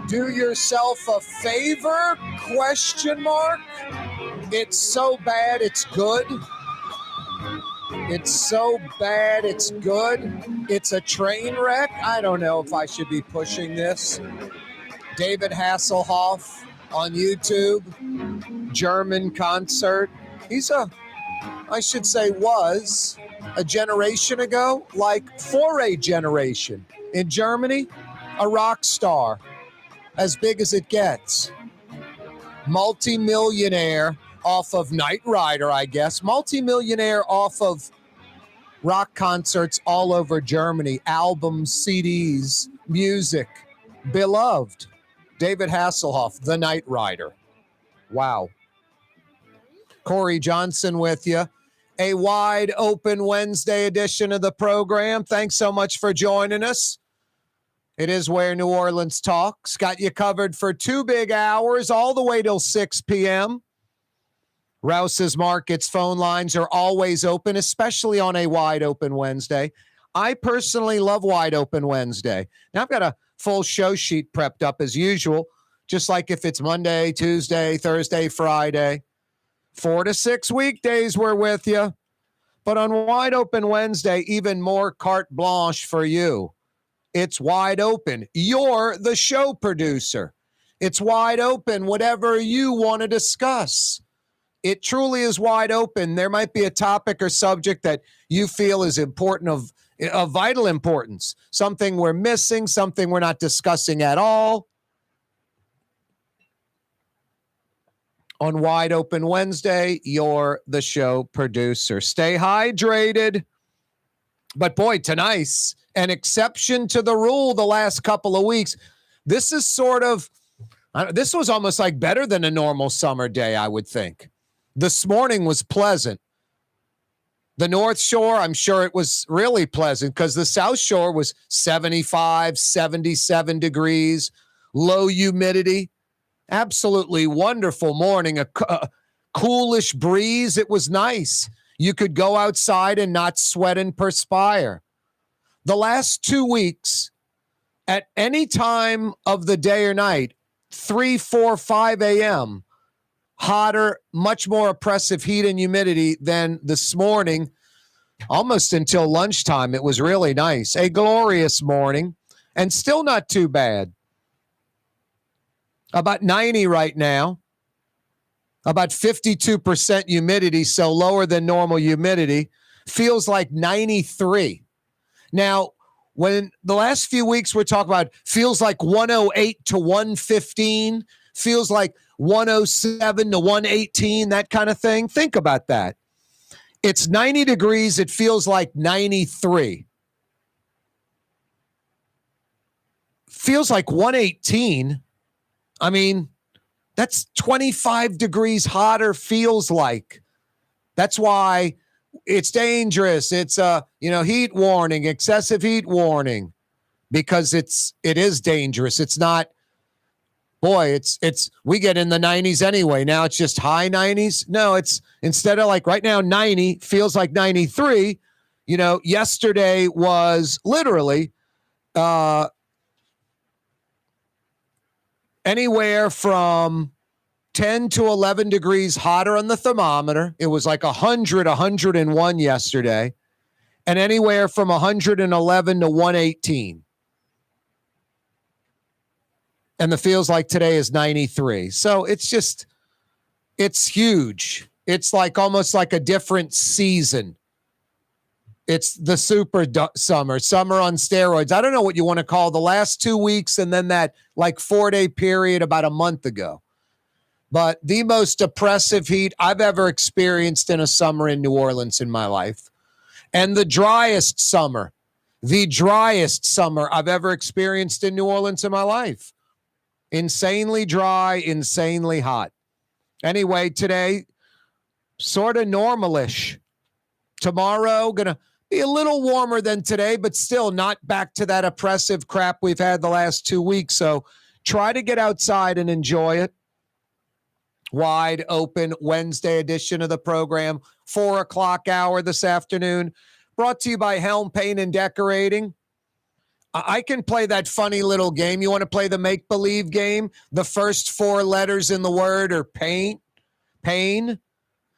Do yourself a favor? Question mark. It's so bad it's good. It's so bad it's good. It's a train wreck. I don't know if I should be pushing this. David Hasselhoff on YouTube. German concert. Was a generation ago, like for a generation in Germany, a rock star, as big as it gets. Multi-millionaire off of Knight Rider, I guess. Multi-millionaire off of rock concerts all over Germany, albums, CDs, music, beloved. David Hasselhoff, the Knight Rider. Wow. Corey Johnson with you. A wide open Wednesday edition of the program. Thanks so much for joining us. It is Where New Orleans Talks. Got you covered for 2 big hours, all the way till 6 p.m. Rouse's Markets phone lines are always open, especially on a wide open Wednesday. I personally love wide open Wednesday. Now, I've got a full show sheet prepped up as usual, just like if it's Monday, Tuesday, Thursday, Friday. 4 to 6 weekdays we're with you. But on Wide Open Wednesday, even more carte blanche for you. It's wide open. You're the show producer. It's wide open, whatever you want to discuss. It truly is wide open. There might be a topic or subject that you feel is important, of vital importance, something we're missing, something we're not discussing at all. On Wide Open Wednesday, you're the show producer. Stay hydrated. But boy, tonight's an exception to the rule the last couple of weeks. This is this was almost like better than a normal summer day, I would think. This morning was pleasant. The North Shore, I'm sure it was really pleasant because the South Shore was 75, 77 degrees, low humidity. Absolutely wonderful morning, a coolish breeze. It was nice. You could go outside and not sweat and perspire. The last 2 weeks, at any time of the day or night, 3, 4, 5 a.m., hotter, much more oppressive heat and humidity than this morning, almost until lunchtime. It was really nice. A glorious morning, and still not too bad. About 90 right now, about 52% humidity, so lower than normal humidity. Feels like 93. Now, when the last few weeks we're talking about feels like 108 to 115, feels like 107 to 118, that kind of thing. Think about that. It's 90 degrees. It feels like 93. Feels like 118. I mean, that's 25 degrees hotter, feels like. That's why it's dangerous. It's heat warning, excessive heat warning, because it is dangerous. It's not, we get in the 90s anyway. Now it's just high 90s. No, it's instead of like right now 90 feels like 93. Yesterday was literally anywhere from 10 to 11 degrees hotter on the thermometer. It was like 100, 101 yesterday. And anywhere from 111 to 118. And the feels like today is 93. So it's huge. It's like almost like a different season. It's the super summer on steroids. I don't know what you want to call the last 2 weeks and then that like 4-day period about a month ago. But the most oppressive heat I've ever experienced in a summer in New Orleans in my life. And the driest summer I've ever experienced in New Orleans in my life. Insanely dry, insanely hot. Anyway, today, sort of normalish. Tomorrow, going to be a little warmer than today, but still not back to that oppressive crap we've had the last 2 weeks. So try to get outside and enjoy it. Wide open Wednesday edition of the program, 4 o'clock hour this afternoon, brought to you by Helm Paint and Decorating. I can play that funny little game. You want to play the make-believe game? The first 4 letters in the word are paint, pain.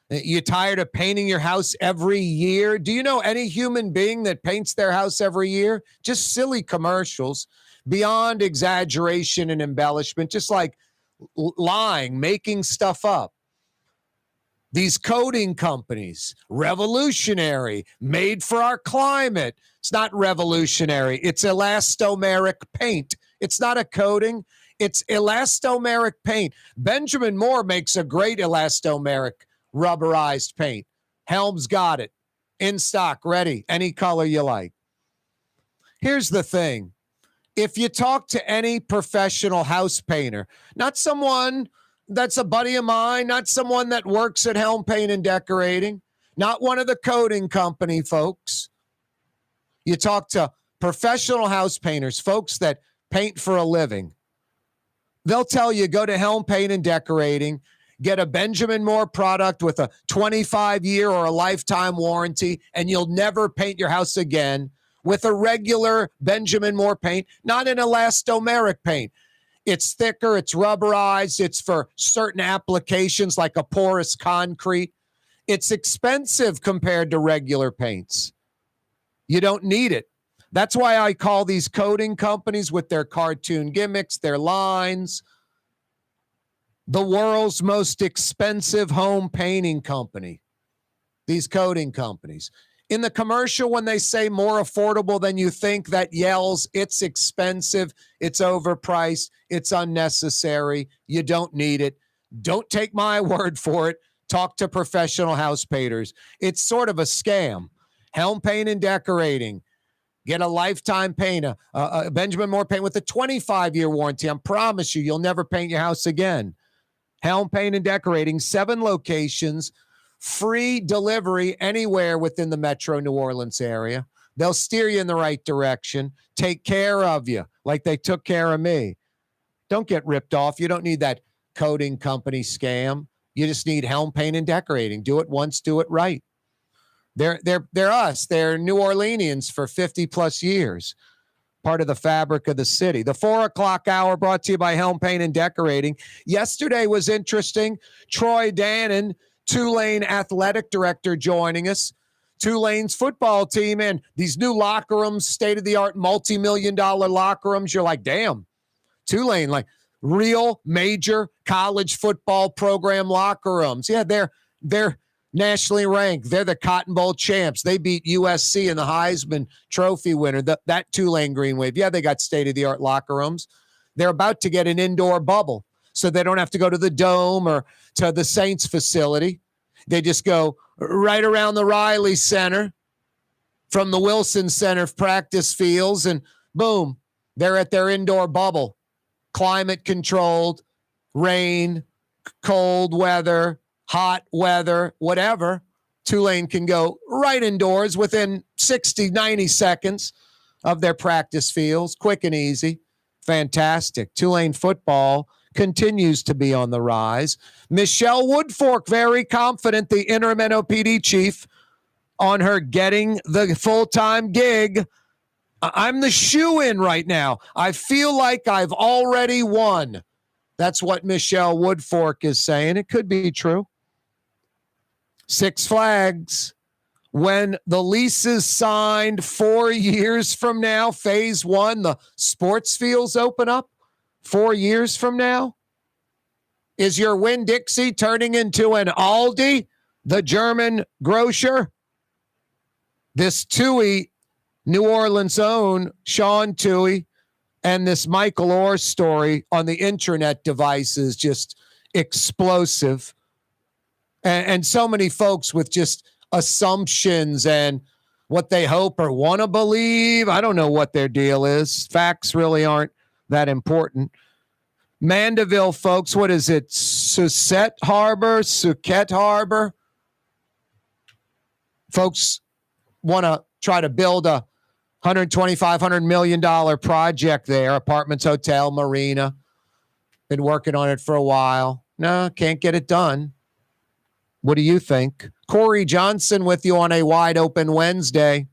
You tired of painting your house every year? Do you know any human being that paints their house every year? Just silly commercials, beyond exaggeration and embellishment, just like lying, making stuff up. These coating companies, revolutionary, made for our climate. It's not revolutionary. It's elastomeric paint. It's not a coating. It's elastomeric paint. Benjamin Moore makes a great elastomeric rubberized paint. Helm's got it. In stock, ready, any color you like. Here's the thing. If you talk to any professional house painter, not someone that's a buddy of mine, not someone that works at Helm Paint and Decorating, not one of the coating company folks. You talk to professional house painters, folks that paint for a living. They'll tell you, go to Helm Paint and Decorating, get a Benjamin Moore product with a 25-year or a lifetime warranty, and you'll never paint your house again with a regular Benjamin Moore paint, not an elastomeric paint. It's thicker, it's rubberized, it's for certain applications like a porous concrete. It's expensive compared to regular paints. You don't need it. That's why I call these coating companies with their cartoon gimmicks, their lines, the world's most expensive home painting company. These coating companies. In the commercial, when they say more affordable than you think, that yells, it's expensive, it's overpriced, it's unnecessary, you don't need it. Don't take my word for it. Talk to professional house painters. It's sort of a scam. Helm Paint and Decorating. Get a lifetime paint, a Benjamin Moore paint with a 25-year warranty. I promise you, you'll never paint your house again. Helm Paint and Decorating, 7 locations, free delivery anywhere within the metro New Orleans area. They'll steer you in the right direction, take care of you like they took care of me. Don't get ripped off. You don't need that coating company scam. You just need Helm Paint and Decorating. Do it once, do it right. They're us. They're New Orleanians for 50 plus years. Part of the fabric of the city. The 4 o'clock hour brought to you by Helm Paint and Decorating. Yesterday was interesting. Troy Dannon, Tulane athletic director, joining us. Tulane's football team and these new locker rooms, state-of-the-art, multi-million-dollar locker rooms. You're like, damn, Tulane, like real major college football program locker rooms. Yeah, they're nationally ranked. They're the Cotton Bowl champs. They beat USC in the Heisman Trophy winner, that Tulane Green Wave. Yeah, they got state-of-the-art locker rooms. They're about to get an indoor bubble, so they don't have to go to the Dome or to the Saints facility. They just go right around the Riley Center from the Wilson Center practice fields, and boom, they're at their indoor bubble. Climate controlled, rain, cold weather, hot weather, whatever. Tulane can go right indoors within 60, 90 seconds of their practice fields. Quick and easy. Fantastic. Tulane football continues to be on the rise. Michelle Woodfork, very confident, the interim NOPD chief, on her getting the full-time gig. I'm the shoe-in right now. I feel like I've already won. That's what Michelle Woodfork is saying. It could be true. Six Flags, when the lease is signed 4 years from now, phase 1, the sports fields open up 4 years from now. Is your Winn Dixie turning into an Aldi, the German grocer? This Tuohy, New Orleans own Sean Tuohy, and this Michael Oher story on the intranet device is just explosive. And so many folks with just assumptions and what they hope or want to believe. I don't know what their deal is. Facts really aren't that important. Mandeville, folks, what is it? Suquette Harbor? Folks want to try to build a $125 million project there. Apartments, hotel, marina. Been working on it for a while. No, can't get it done. What do you think? Corey Johnson with you on a wide open Wednesday.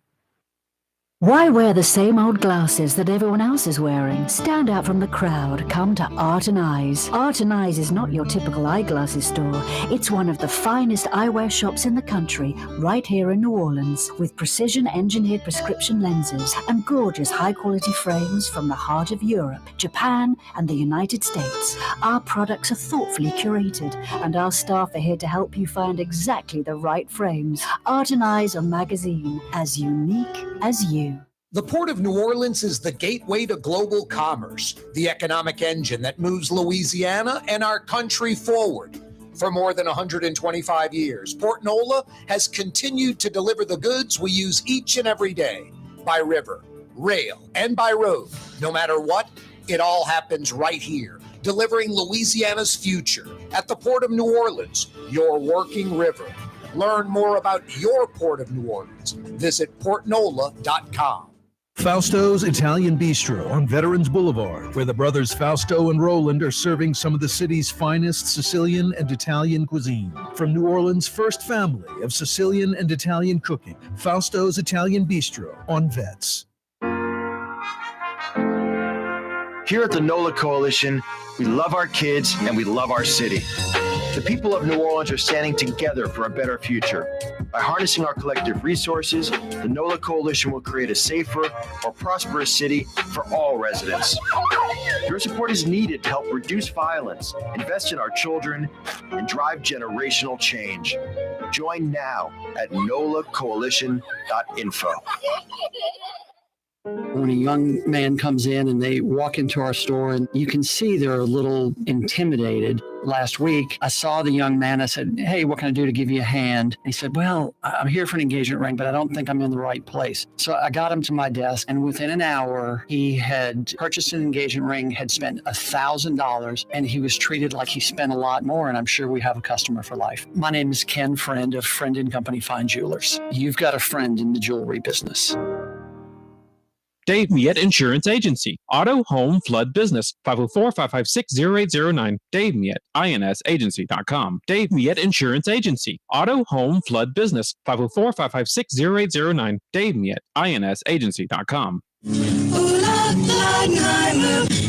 Why wear the same old glasses that everyone else is wearing? Stand out from the crowd. Come to Art and Eyes. Art and Eyes is not your typical eyeglasses store. It's one of the finest eyewear shops in the country, right here in New Orleans, with precision-engineered prescription lenses and gorgeous high-quality frames from the heart of Europe, Japan, and the United States. Our products are thoughtfully curated, and our staff are here to help you find exactly the right frames. Art and Eyes, a magazine as unique as you. The Port of New Orleans is the gateway to global commerce, the economic engine that moves Louisiana and our country forward. For more than 125 years, Port Nola has continued to deliver the goods we use each and every day, by river, rail, and by road. No matter what, it all happens right here, delivering Louisiana's future at the Port of New Orleans, your working river. Learn more about your Port of New Orleans. Visit portnola.com. Fausto's Italian Bistro on Veterans Boulevard, where the brothers Fausto and Roland are serving some of the city's finest Sicilian and Italian cuisine. From New Orleans' first family of Sicilian and Italian cooking, Fausto's Italian Bistro on Vets. Here at the NOLA Coalition, we love our kids and we love our city. The people of New Orleans are standing together for a better future. By harnessing our collective resources, the NOLA Coalition will create a safer, more prosperous city for all residents. Your support is needed to help reduce violence, invest in our children, and drive generational change. Join now at nolacoalition.info. When a young man comes in and they walk into our store and you can see they're a little intimidated. Last week, I saw the young man. I said, "Hey, what can I do to give you a hand?" And he said, "Well, I'm here for an engagement ring, but I don't think I'm in the right place." So I got him to my desk, and within an hour, he had purchased an engagement ring, had spent $1,000, and he was treated like he spent a lot more, and I'm sure we have a customer for life. My name is Ken Friend of Friend & Company Fine Jewelers. You've got a friend in the jewelry business. Dave Miette Insurance Agency. Auto, home, flood, business. 504-556-0809. Dave Miette, INSagency.com. Dave Miette Insurance Agency. Auto, home, flood, business. 504-556-0809. Dave Miette, INSagency.com.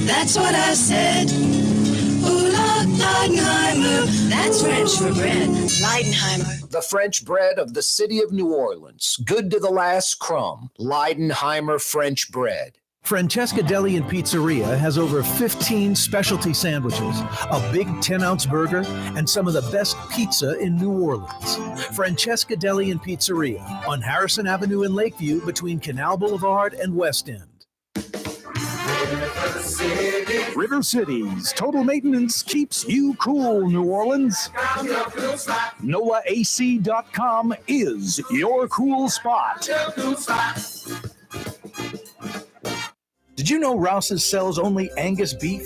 That's what I said. Leidenheimer, that's French for bread. Leidenheimer. The French bread of the city of New Orleans. Good to the last crumb. Leidenheimer French bread. Francesca Deli and Pizzeria has over 15 specialty sandwiches, a big 10-ounce burger, and some of the best pizza in New Orleans. Francesca Deli and Pizzeria on Harrison Avenue in Lakeview between Canal Boulevard and West End. River Cities Total Maintenance keeps you cool, New Orleans. NOLAAC.com is your cool spot. Did you know Rouse's sells only Angus beef?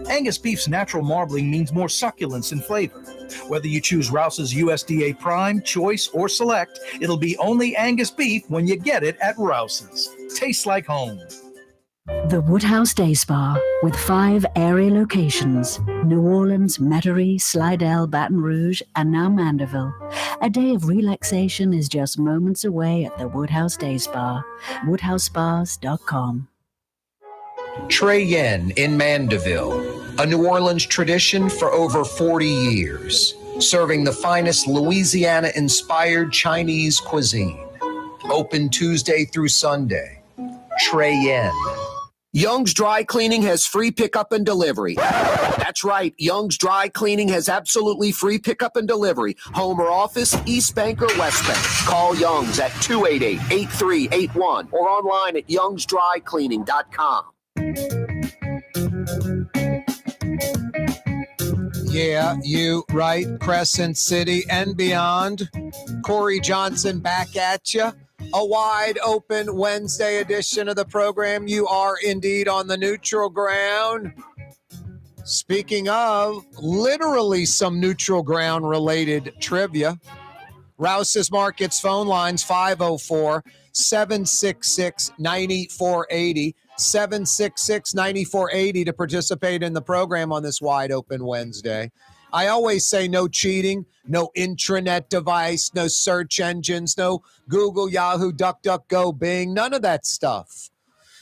Angus beef's natural marbling means more succulence and flavor. Whether you choose Rouse's USDA Prime, Choice, or Select, it'll be only Angus beef when you get it at Rouse's. Tastes like home. The Woodhouse Day Spa, with 5 area locations, New Orleans, Metairie, Slidell, Baton Rouge, and now Mandeville. A day of relaxation is just moments away at the Woodhouse Day Spa, woodhousespas.com. Trey Yen in Mandeville, a New Orleans tradition for over 40 years, serving the finest Louisiana-inspired Chinese cuisine. Open Tuesday through Sunday. Trey Yen. Young's Dry Cleaning has free pickup and delivery. That's right, Young's Dry Cleaning has absolutely free pickup and delivery. Home or office, East Bank or West Bank. Call Young's at 288-8381 or online at youngsdrycleaning.com. Yeah, you right, Crescent City and beyond. Corey Johnson back at you. A wide open Wednesday edition of the program. You are indeed on the neutral ground. Speaking of, literally some neutral ground related trivia. Rouse's Markets phone lines 504-766-9480. 766-9480 to participate in the program on this wide open Wednesday. I always say no cheating, no intranet device, no search engines, no Google, Yahoo, DuckDuckGo, Bing, none of that stuff.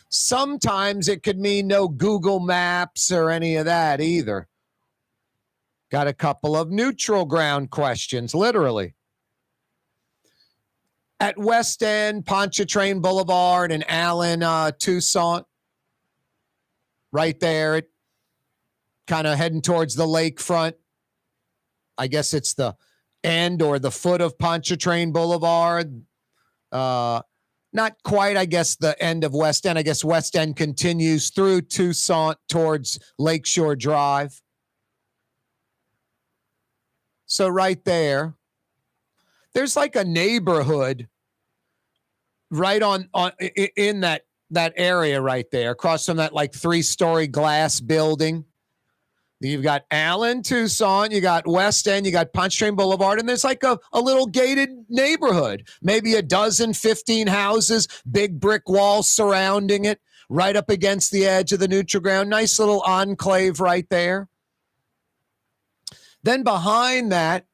Sometimes it could mean no Google Maps or any of that either. Got a couple of neutral ground questions, literally. At West End, Pontchartrain Boulevard, and Allen, Toussaint, right there, kind of heading towards the lakefront. I guess it's the end or the foot of Pontchartrain Boulevard. Not quite, I guess, the end of West End. I guess West End continues through Toussaint towards Lakeshore Drive. So right there, there's like a neighborhood right in that area right there, across from that like 3-story glass building. You've got Allen, Toussaint, you got West End, you got Pontchartrain Boulevard, and there's like a little gated neighborhood, maybe a dozen, 15 houses, big brick walls surrounding it, right up against the edge of the neutral ground. Nice little enclave right there. Then behind that,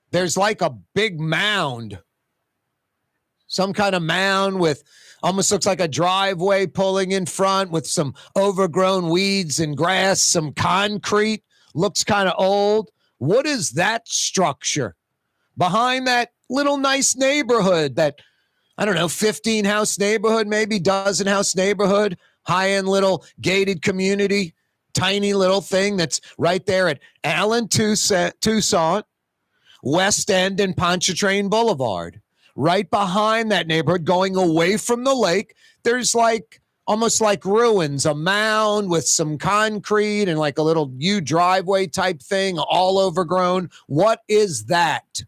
there's like a big mound, some kind of mound with almost looks like a driveway pulling in front with some overgrown weeds and grass, some concrete, looks kind of old. What is that structure behind that little nice neighborhood, that, I don't know, 15-house neighborhood, maybe dozen-house neighborhood, high-end little gated community, tiny little thing that's right there at Allen, Toussaint, West End, and Pontchartrain Boulevard? Right behind that neighborhood, going away from the lake, there's like almost like ruins, a mound with some concrete and like a little U driveway type thing, all overgrown. What is that?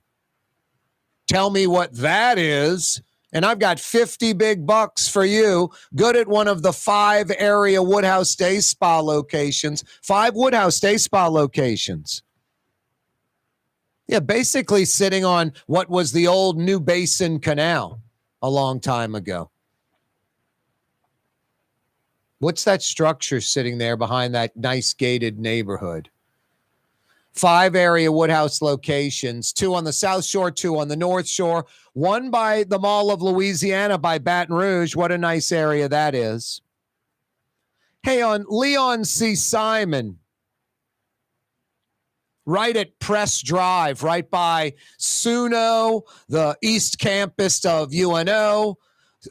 Tell me what that is, and I've got 50 big bucks for you. Good at one of the 5 area Woodhouse Day Spa locations. 5 Woodhouse Day Spa locations. Yeah, basically sitting on what was the old New Basin Canal a long time ago. What's that structure sitting there behind that nice gated neighborhood? 5 area Woodhouse locations, 2 on the South Shore, 2 on the North Shore, 1 by the Mall of Louisiana by Baton Rouge. What a nice area that is. Hey, on Leon C. Simon, right at Press Drive, right by Suno, the East Campus of UNO,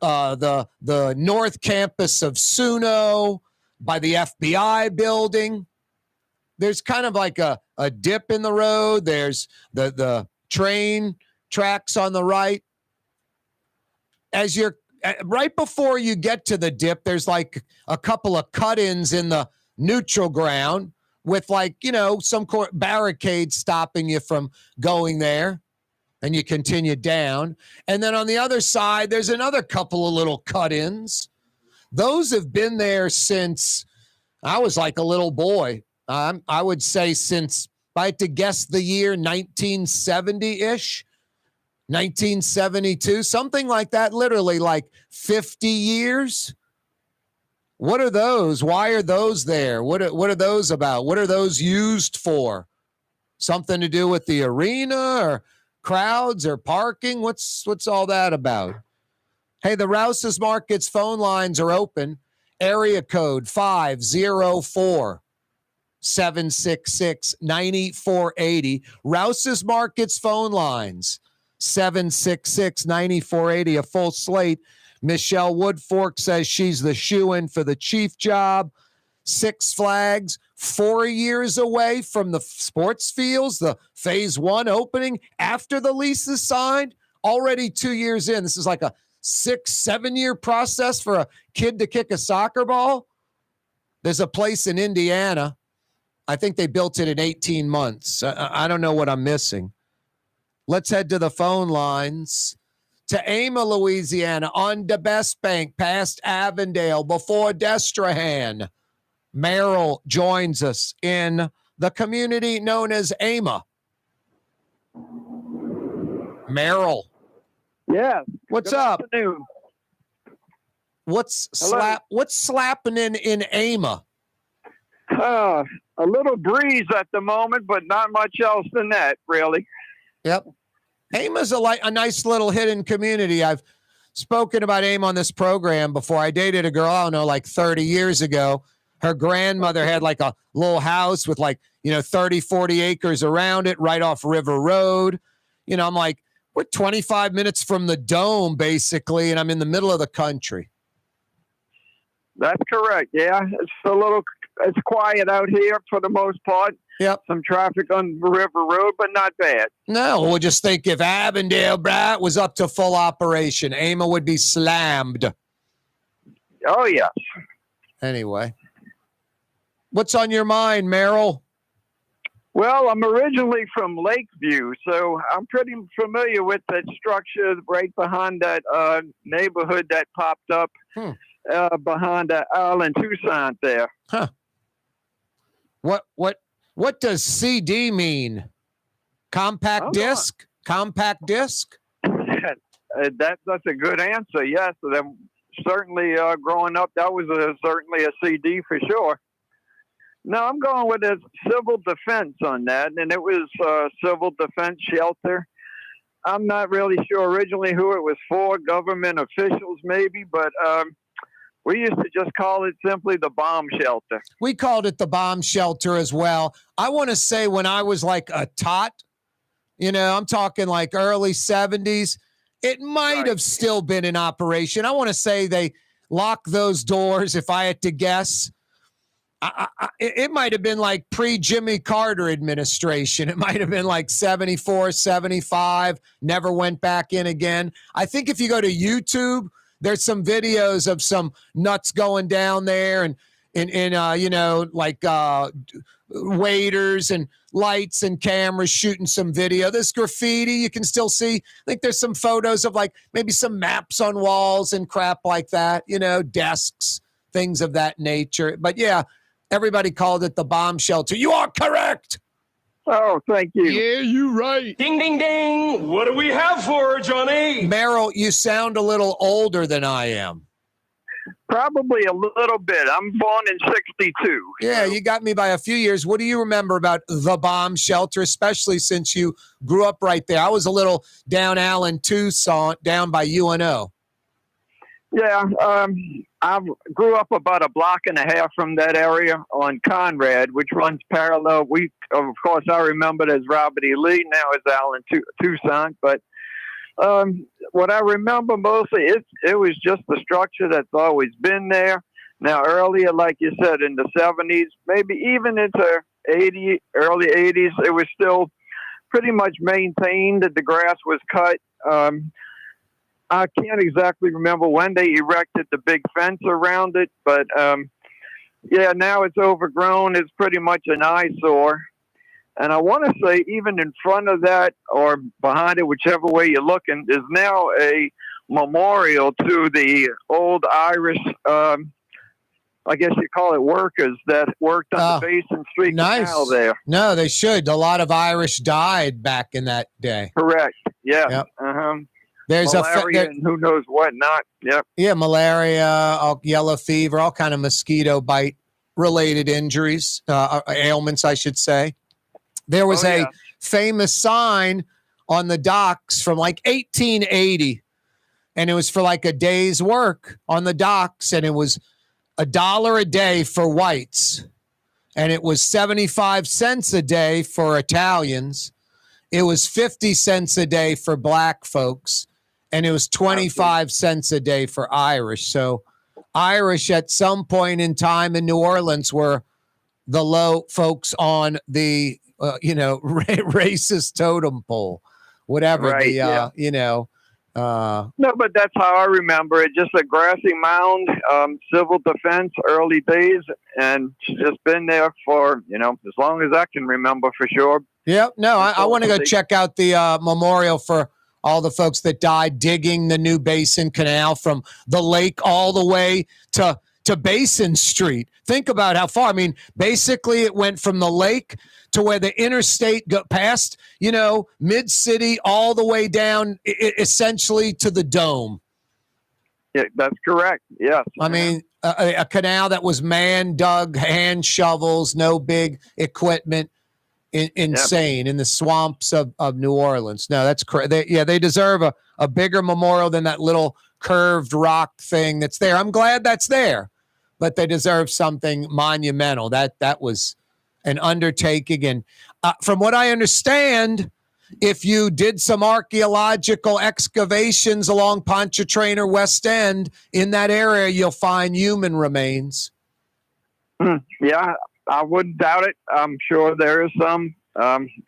the North Campus of Suno, by the FBI building. There's kind of like a dip in the road. There's the train tracks on the right. As you're right before you get to the dip, there's like a couple of cut-ins in the neutral ground, with like, you know, some barricades stopping you from going there, and you continue down. And then on the other side, there's another couple of little cut-ins. Those have been there since I was like a little boy. I would say since, if I had to guess the year, 1970-ish, 1972, something like that, literally like 50 years. What are those? Why are those there? What are those about? What are those used for? Something to do with the arena or crowds or parking? What's all that about? Hey, the Rouse's Markets phone lines are open. Area code 504-766-9480. Rouse's Markets phone lines, 766-9480, a full slate. Michelle Woodfork says she's the shoo-in for the chief job. Six Flags, 4 years away from the sports fields, the phase 1 opening after the lease is signed. Already 2 years in. This is like a 6-7 year process for a kid to kick a soccer ball. There's a place in Indiana. I think they built it in 18 months. I don't know what I'm missing. Let's head to the phone lines. To Ama, Louisiana, on the Best Bank, past Avondale, before Destrehan. Merrill joins us in the community known as Ama. Merrill. Yeah. What's Good up? afternoon. What's slapping in Ama? A little breeze at the moment, but not much else than that, really. Yep. AIM is a nice little hidden community. I've spoken about AIM on this program before. I dated a girl, I don't know, like 30 years ago. Her grandmother had like a little house with 30, 40 acres around it right off River Road. I'm like, we're 25 minutes from the Dome, basically, and I'm in the middle of the country. That's correct. Yeah, it's quiet out here for the most part. Yep. Some traffic on River Road, but not bad. No, we'll just think if Avondale Brat was up to full operation, AIMA would be slammed. Oh, yes. Anyway, what's on your mind, Merrill? Well, I'm originally from Lakeview, so I'm pretty familiar with that structure right behind that neighborhood that popped up behind the island Tucson there. Huh. What does CD mean? Compact disc? Compact disc? That's a good answer. Yes, certainly growing up, that was certainly a CD for sure. No, I'm going with a civil defense on that, and it was civil defense shelter. I'm not really sure originally who it was for, government officials maybe, but we used to just call it simply the bomb shelter. We called it the bomb shelter as well. I want to say when I was like a tot, I'm talking like early 70s, it might have still been in operation. I want to say they locked those doors, if I had to guess. It might have been like pre-Jimmy Carter administration. It might have been like 74, 75, never went back in again. I think if you go to YouTube, there's some videos of some nuts going down there and waiters and lights and cameras shooting some video. There's graffiti you can still see. I think there's some photos of like maybe some maps on walls and crap like that, desks, things of that nature. But yeah, everybody called it the bomb shelter. You are correct. Oh, thank you. Yeah, you're right. Ding, ding, ding. What do we have for her, Johnny? Merrill, you sound a little older than I am. Probably a little bit. I'm born in 62. Yeah, you got me by a few years. What do you remember about the bomb shelter, especially since you grew up right there? I was a little down Allen, Tucson, down by UNO. Yeah, I grew up about a block and a half from that area on Conrad, which runs parallel. Of course, I remember it as Robert E. Lee, now it's Allen Tucson. But what I remember mostly, it was just the structure that's always been there. Now, earlier, like you said, in the 70s, maybe even into early 80s, it was still pretty much maintained. That the grass was cut. I can't exactly remember when they erected the big fence around it, but now it's overgrown. It's pretty much an eyesore. And I want to say even in front of that or behind it, whichever way you're looking, is now a memorial to the old Irish, I guess you call it workers that worked on the Basin Street Canal there. No, they should. A lot of Irish died back in that day. Correct. Yeah. Yep. Uh-huh. There's malaria and who knows what not. Yep. Yeah, malaria, yellow fever, all kind of mosquito bite related injuries, ailments, I should say. There was a famous sign on the docks from like 1880, and it was for like a day's work on the docks, and it was $1 a day for whites, and it was 75 cents a day for Italians. It was 50 cents a day for black folks. And it was 25 cents a day for Irish. So Irish at some point in time in New Orleans were the low folks on the, racist totem pole, whatever. Right, No, but that's how I remember it. Just a grassy mound, civil defense, early days. And it's just been there for, as long as I can remember for sure. Yep. No, I want to go check out the memorial for all the folks that died digging the new Basin Canal from the lake all the way to Basin Street. Think about how far. I mean, basically it went from the lake to where the interstate got past, mid-city all the way down essentially to the Dome. Yeah, that's correct. Yes. I mean, a canal that was man-dug, hand shovels, no big equipment. Insane in the swamps of New Orleans. No, that's crazy. They deserve a bigger memorial than that little curved rock thing that's there. I'm glad that's there, but they deserve something monumental. That was an undertaking. And from what I understand, if you did some archaeological excavations along Pontchartrain or West End in that area, you'll find human remains. Yeah, I wouldn't doubt it. I'm sure there is some.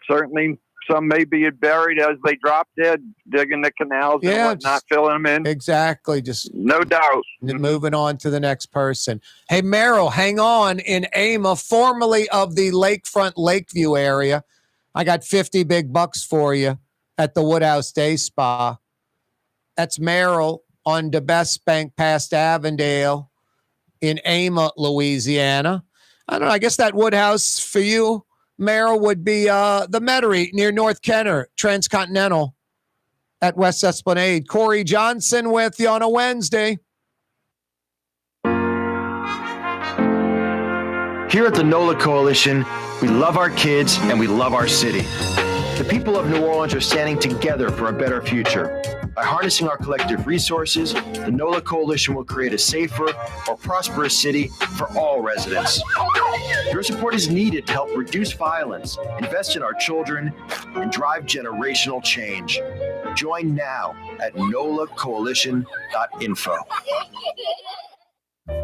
Certainly some may be buried as they drop dead, digging the canals and whatnot, filling them in. Exactly. Just no doubt. Moving on to the next person. Hey, Merrill, hang on. In Ama, formerly of the Lakefront Lakeview area, I got 50 big bucks for you at the Woodhouse Day Spa. That's Merrill on DeBest Bank past Avondale in Ama, Louisiana. I don't know. I guess that Woodhouse for you, Merrill, would be the Metairie near North Kenner, Transcontinental at West Esplanade. Corey Johnson with you on a Wednesday. Here at the NOLA Coalition, we love our kids and we love our city. The people of New Orleans are standing together for a better future. By harnessing our collective resources, the NOLA Coalition will create a safer, more prosperous city for all residents. Your support is needed to help reduce violence, invest in our children, and drive generational change. Join now at nolacoalition.info.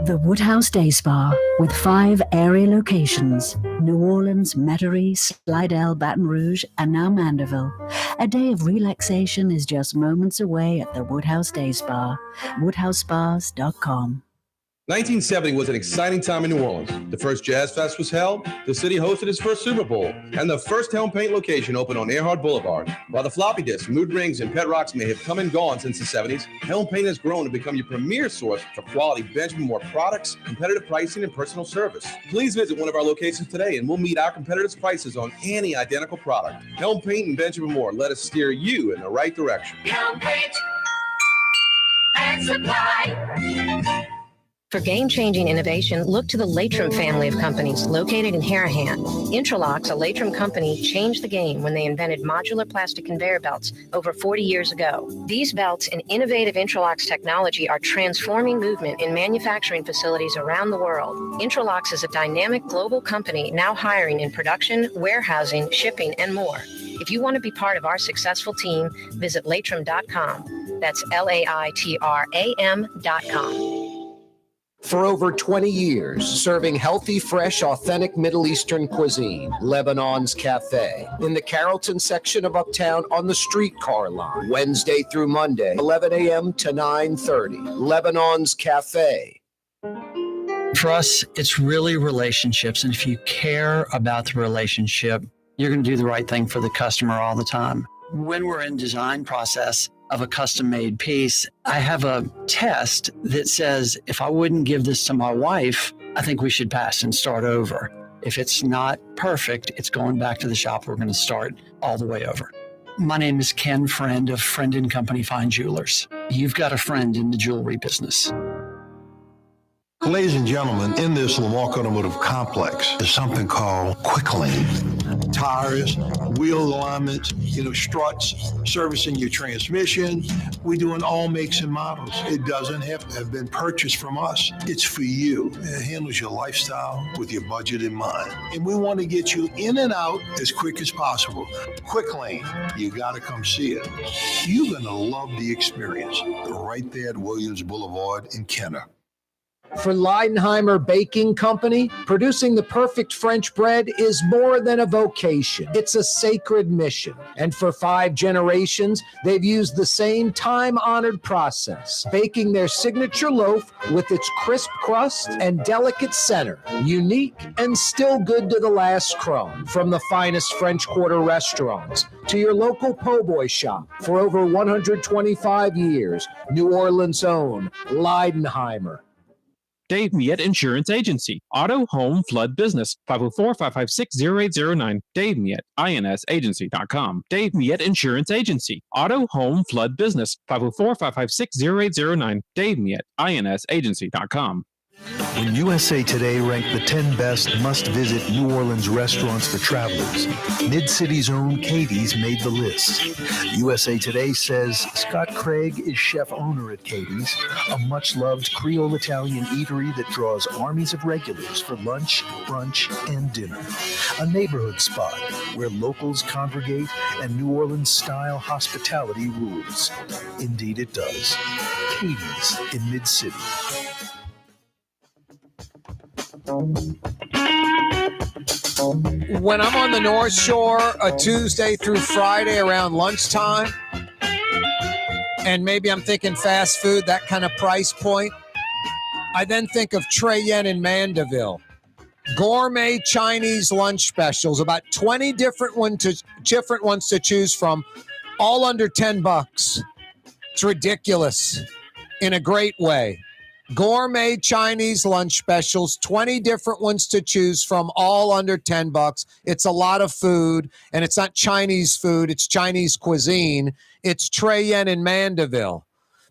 The Woodhouse Day Spa, with 5 area locations: New Orleans, Metairie, Slidell, Baton Rouge, and now Mandeville. A day of relaxation is just moments away at the Woodhouse Day Spa. WoodhouseSpas.com. 1970 was an exciting time in New Orleans. The first Jazz Fest was held, the city hosted its first Super Bowl, and the first Helm Paint location opened on Earhart Boulevard. While the floppy disks, mood rings, and pet rocks may have come and gone since the 70s, Helm Paint has grown to become your premier source for quality Benjamin Moore products, competitive pricing, and personal service. Please visit one of our locations today and we'll meet our competitors' prices on any identical product. Helm Paint and Benjamin Moore, let us steer you in the right direction. Helm Paint and Supply. For game-changing innovation, look to the Latrim family of companies located in Harahan. Intralocks, a Latrim company, changed the game when they invented modular plastic conveyor belts over 40 years ago. These belts and innovative Intralocks technology are transforming movement in manufacturing facilities around the world. Intralocks is a dynamic global company now hiring in production, warehousing, shipping, and more. If you want to be part of our successful team, visit Latrim.com. That's LAITRAM.com. For over 20 years, serving healthy, fresh, authentic Middle Eastern cuisine, Lebanon's Cafe, in the Carrollton section of Uptown on the streetcar line, Wednesday through Monday, 11 a.m. to 9:30. Lebanon's Cafe. For us, it's really relationships. And if you care about the relationship, you're going to do the right thing for the customer all the time. When we're in design process of a custom-made piece, I have a test that says, if I wouldn't give this to my wife, I think we should pass and start over. If it's not perfect, it's going back to the shop. We're going to start all the way over. My name is Ken Friend of Friend & Company Fine Jewelers. You've got a friend in the jewelry business. Ladies and gentlemen, in this Lamarck Automotive Complex is something called Quick Lane. Tires, wheel alignments, struts, servicing your transmission. We do in all makes and models. It doesn't have to have been purchased from us. It's for you. It handles your lifestyle with your budget in mind. And we want to get you in and out as quick as possible. Quick Lane, you got to come see it. You're going to love the experience. Right there at Williams Boulevard in Kenner. For Leidenheimer Baking Company, producing the perfect French bread is more than a vocation. It's a sacred mission. And for 5 generations, they've used the same time-honored process, baking their signature loaf with its crisp crust and delicate center, unique and still good to the last crumb. From the finest French Quarter restaurants to your local po' boy shop, for over 125 years, New Orleans' own Leidenheimer. Dave Miette Insurance Agency. Auto, home, flood, business. 504-556-0809. Dave Miette, INSagency.com. Dave Miette Insurance Agency. Auto, home, flood, business. 504-556-0809. Dave Miette, INSagency.com. When USA Today ranked the 10 best must-visit New Orleans restaurants for travelers, Mid-City's own Katie's made the list. USA Today says Scott Craig is chef-owner at Katie's, a much-loved Creole Italian eatery that draws armies of regulars for lunch, brunch, and dinner. A neighborhood spot where locals congregate and New Orleans-style hospitality rules. Indeed it does. Katie's in Mid-City. When I'm on the North Shore a Tuesday through Friday around lunchtime, and maybe I'm thinking fast food, that kind of price point, I then think of Trey Yen in Mandeville. Gourmet Chinese lunch specials, about 20 different ones to choose from, all under $10. It's ridiculous in a great way. Gourmet Chinese lunch specials, 20 different ones to choose from, all under $10. It's a lot of food, and it's not Chinese food, it's Chinese cuisine. It's Trey Yen in Mandeville.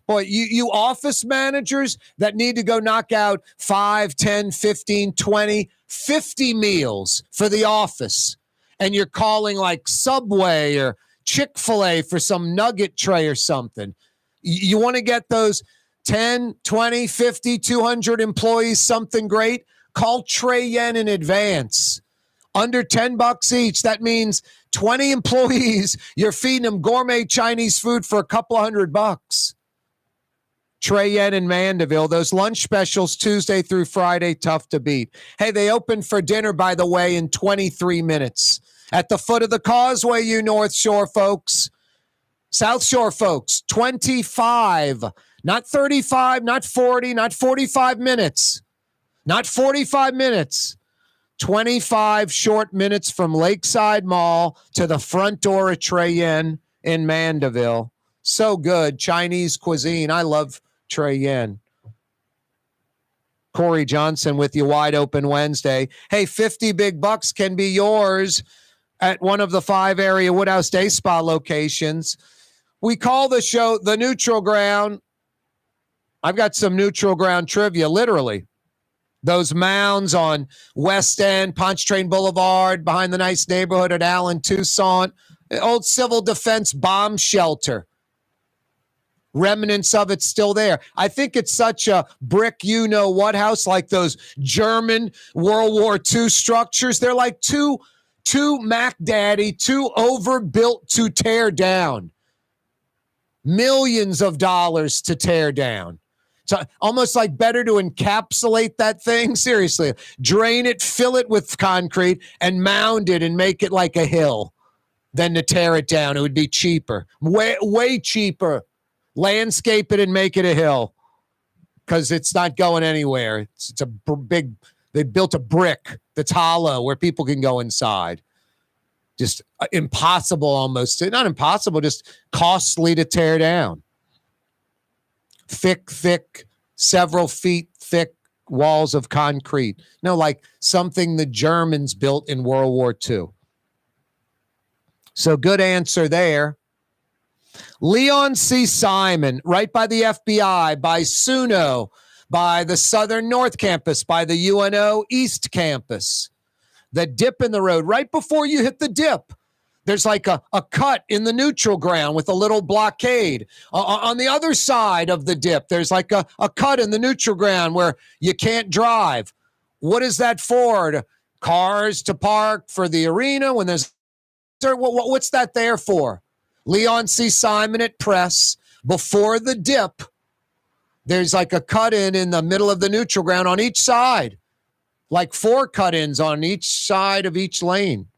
Boy, you office managers that need to go knock out 5, 10, 15, 20, 50 meals for the office, and you're calling like Subway or Chick-fil-A for some nugget tray or something. You want to get those 10, 20, 50, 200 employees, something great, call Trey Yen in advance. Under $10 each. That means 20 employees, you're feeding them gourmet Chinese food for a couple $100. Trey Yen in Mandeville. Those lunch specials Tuesday through Friday, tough to beat. Hey, they open for dinner, by the way, in 23 minutes. At the foot of the causeway, you North Shore folks. South Shore folks, 25. Not 35, not 40, not 45 minutes. Not 45 minutes. 25 short minutes from Lakeside Mall to the front door of Trey Yen in Mandeville. So good. Chinese cuisine. I love Trey Yen. Corey Johnson with you, Wide Open Wednesday. Hey, 50 big bucks can be yours at one of the 5 area Woodhouse Day Spa locations. We call the show The Neutral Ground. I've got some neutral ground trivia, literally. Those mounds on West End, Pontchartrain Boulevard, behind the nice neighborhood at Allen, Tucson, old civil defense bomb shelter. Remnants of it still there. I think it's such a brick you-know-what house, like those German World War II structures. They're like too Mac Daddy, too overbuilt to tear down. Millions of dollars to tear down. So almost like better to encapsulate that thing. Seriously, drain it, fill it with concrete, and mound it and make it like a hill than to tear it down. It would be cheaper, way cheaper. Landscape it and make it a hill because it's not going anywhere. It's a big, they built a brick that's hollow where people can go inside. Just impossible almost. Not impossible, just costly to tear down. Thick, several feet thick walls of concrete. No, like something the Germans built in World War II. So good answer there. Leon C. Simon, right by the FBI, by SUNO, by the Southern North Campus, by the UNO East Campus. The dip in the road, right before you hit the dip. There's like a cut in the neutral ground with a little blockade. On the other side of the dip, there's like a cut in the neutral ground where you can't drive. What is that for? Cars to park for the arena when there's... What's that there for? Leon C. Simon at Press, before the dip, there's like a cut in the middle of the neutral ground on each side. Like 4 cut-ins on each side of each lane.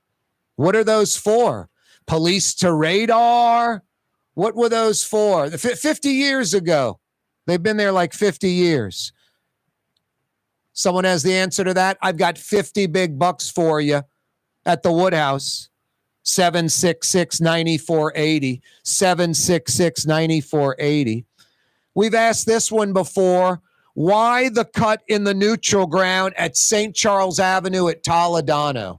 What are those for? Police to radar? What were those for? 50 years ago. They've been there like 50 years. Someone has the answer to that? I've got 50 big bucks for you at the Woodhouse. 766-9480. 766-9480. We've asked this one before. Why the cut in the neutral ground at St. Charles Avenue at Toledano?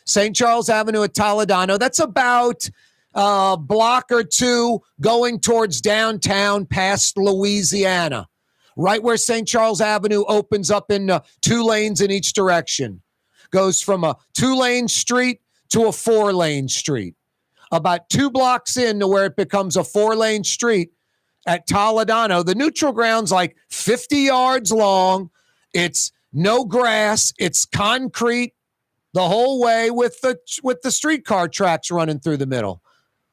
St. Charles Avenue at Toledano, that's about a block or two going towards downtown past Louisiana. right where St. Charles Avenue opens up in 2 lanes in each direction. Goes from a 2-lane street to a 4-lane street. About 2 blocks in to where it becomes a 4-lane street at Toledano. The neutral ground's like 50 yards long. It's no grass. It's concrete the whole way with the streetcar tracks running through the middle.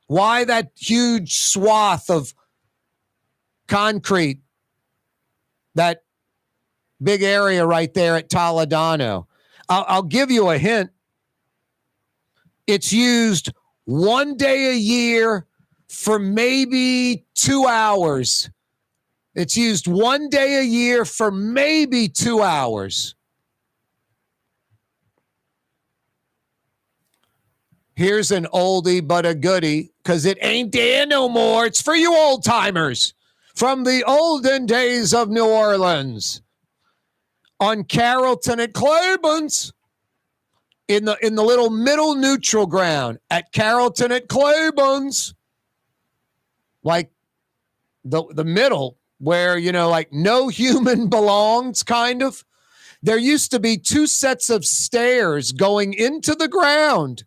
Why that huge swath of concrete, that big area right there at Toledano? I'll give you a hint. It's used 1 day a year for maybe 2 hours. It's used 1 day a year for maybe 2 hours. Here's an oldie but a goodie, because it ain't there no more. It's for you old timers from the olden days of New Orleans. On Carrollton at Claiborne's, in the little middle neutral ground at Carrollton at Claiborne's, like the middle where, like no human belongs, kind of. There used to be 2 sets of stairs going into the ground.